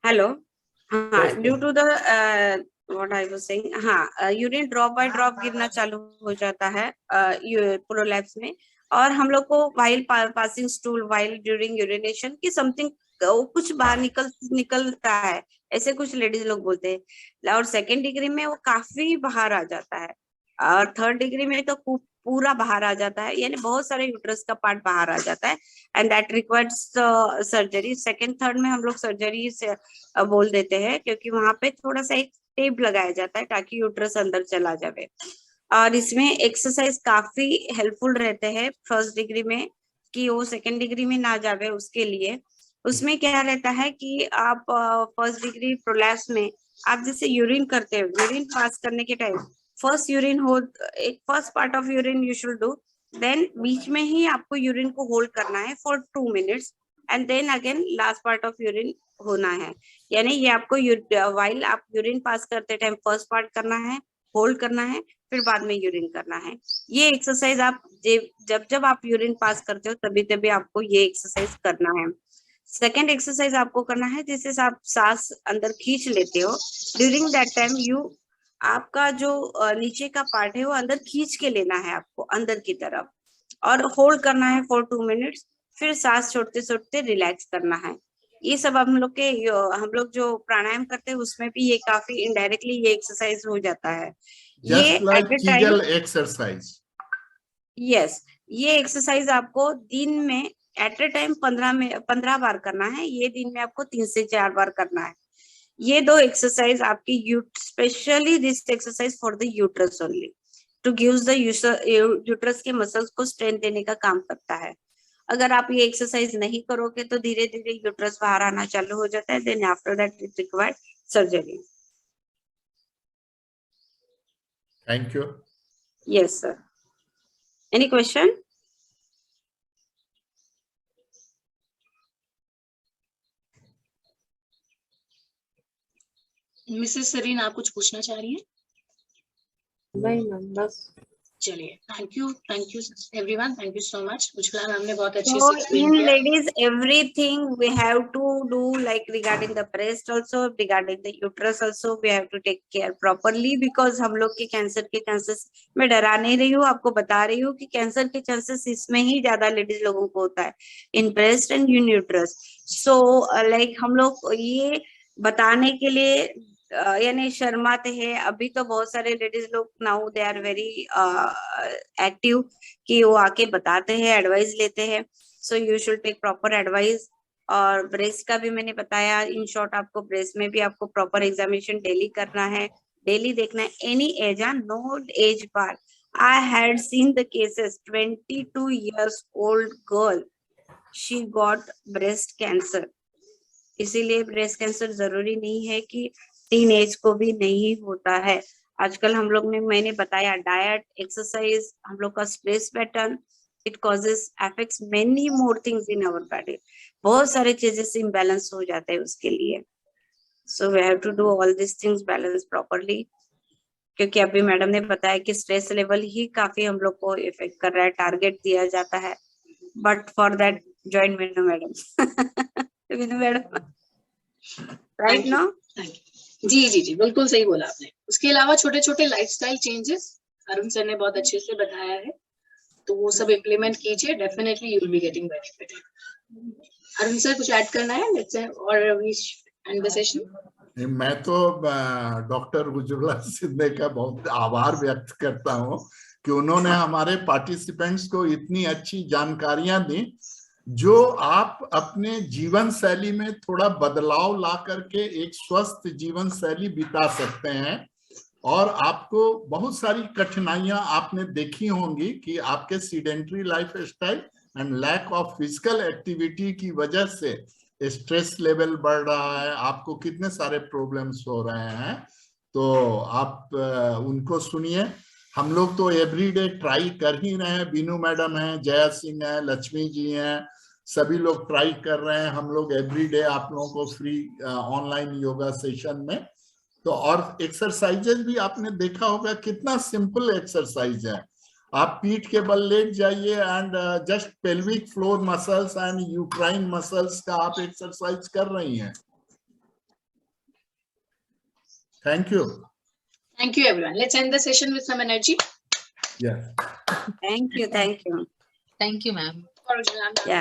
Hello, हाँ, due to the what I was saying, हाँ, यूरिन ड्रॉप बाय ड्रॉप गिरना चालू हो जाता है प्रोलैप्स में. और हम लोग को while passing stool, while during urination की समथिंग कुछ बाहर निकलता है, ऐसे कुछ लेडीज लोग बोलते हैं. और सेकेंड डिग्री में वो काफी बाहर आ जाता है, और थर्ड डिग्री में तो पूरा बाहर आ जाता है, यानी बहुत सारे यूट्रस का पार्ट बाहर आ जाता है. And that requires surgery. Second third में हम लोग सर्जरी से बोल देते हैं, क्योंकि वहां पे थोड़ा सा एक टेप लगाया जाता है ताकि यूट्रस अंदर चला जाए. और इसमें एक्सरसाइज काफी हेल्पफुल रहते हैं फर्स्ट डिग्री में, कि वो सेकेंड डिग्री में ना जावे उसके लिए. उसमें क्या रहता है कि आप फर्स्ट डिग्री प्रोलैप्स में आप जैसे यूरिन करते हो, यूरिन पास करने के टाइम फर्स्ट यूरिन हो, एक first part of urine you should do, then बीच में ही आपको यूरिन को होल्ड करना है for 2 minutes, and then again last part of urine होना है. यानी ये आपको वाइल आप यूरिन पास करते टाइम फर्स्ट पार्ट करना है, होल्ड करना है, फिर बाद में यूरिन करना है. ये एक्सरसाइज आप जब आप यूरिन पास करते हो तभी आपको ये एक्सरसाइज करना है. सेकेंड एक्सरसाइज आपको करना है, जिससे आप सांस अंदर खींच लेते हो. ड्यूरिंग दैट टाइम आपका जो नीचे का पार्ट है वो अंदर खींच के लेना है आपको अंदर की तरफ, और होल्ड करना है फॉर 2 मिनट्स. फिर सांस छोड़ते छोड़ते रिलैक्स करना है. ये सब हम लोग जो प्राणायाम करते हैं उसमें भी ये काफी इनडायरेक्टली ये एक्सरसाइज हो जाता है. ये Kegel एक्सरसाइज. यस, ये एक्सरसाइज आपको दिन में एट ए टाइम 15 बार करना है. ये दिन में आपको 3 से 4 बार करना है. ये 2 एक्सरसाइज आपकी specially this exercise for the uterus only, two gives the uterus के मसल्स को स्ट्रेंथ देने का काम करता है. अगर आप ये एक्सरसाइज नहीं करोगे तो धीरे धीरे यूट्रस बाहर आना चालू हो जाता है, then after that it required surgery. Thank you. Yes sir, any question? Mrs Sarin, आप कुछ पूछना चाह रही हैं? नहीं मैम, बस चलिए, thank you everyone, thank you so much. Ujjwala ma'am ने बहुत अच्छे So से एक्सप्लेन in किया। ladies, everything we have to do, like regarding the breast also, regarding the uterus also, we have to take care properly, because हम लोग के cancer के chances, मैं डरा नहीं रही हूँ, आपको बता रही हूँ कि कैंसर के चांसेस इसमें ही ज्यादा लेडीज लोगों को होता है, in breast and in uterus. So like हम लोग ये बताने के लिए यानी शर्माते हैं। अभी तो बहुत सारे लेडीज लोग now they are very active कि वो आके बताते हैं, एडवाइस लेते हैं। So you should take proper advice. और ब्रेस्ट का भी मैंने बताया, इन शॉर्ट आपको ब्रेस्ट में भी आपको प्रॉपर एग्जामिनेशन डेली करना है, डेली देखना है, any age, no age bar. I had seen the cases, 22 years old girl, she got breast cancer। इसीलिए ब्रेस्ट कैंसर जरूरी नहीं है कि टीन एज को भी नहीं होता है। आजकल हम लोग ने, मैंने बताया, डाइट, एक्सरसाइज, हम लोग का stress pattern, it causes affects many more things in our body. बहुत सारे चीजें इम्बैलेंस हो जाते हैं उसके लिए। So we have to do all this things balance properly, क्योंकि अभी मैडम ने बताया कि स्ट्रेस लेवल ही काफी हम लोग को इफेक्ट कर रहा है, टारगेट दिया जाता है, but for that join Meenu madam. Meenu madam, right no? जी, बिल्कुल सही बोला आपने। उसके अलावा छोटे छोटे लाइफस्टाइल चेंजेस अरुण सर ने बहुत अच्छे से बताया है, तो वो सब इम्प्लीमेंट कीजिए, definitely you will be getting benefit. Arun sir, कुछ ऐड करना है? लेट्स और वी एंड द सेशन। मैं तो डॉक्टर उज्ज्वला सिंधे का बहुत आभार व्यक्त करता हूँ कि उन्होंने हमारे पार्टिसिपेंट्स को इतनी अच्छी जानकारियां दी, जो आप अपने जीवन शैली में थोड़ा बदलाव ला करके एक स्वस्थ जीवन शैली बिता सकते हैं। और आपको बहुत सारी कठिनाइयां आपने देखी होंगी कि आपके sedentary life style and lack of physical activity की वजह से स्ट्रेस लेवल बढ़ रहा है, आपको कितने सारे प्रॉब्लम्स हो रहे हैं। तो आप उनको सुनिए। हम लोग तो एवरीडे ट्राई कर ही रहे हैं, बीनू मैडम है, जया सिंह है, लक्ष्मी जी हैं, सभी लोग ट्राई कर रहे हैं। हम लोग एवरीडे आप लोगों को फ्री ऑनलाइन योगा सेशन में, तो और एक्सरसाइजेज भी आपने देखा होगा, कितना सिंपल एक्सरसाइज है। आप पीठ के बल लेट जाइए and just pelvic floor muscles and uterine muscles का आप एक्सरसाइज कर रही हैं। Thank you everyone. Let's end the session with some energy. Yes, thank you thank you ma'am. और Yeah.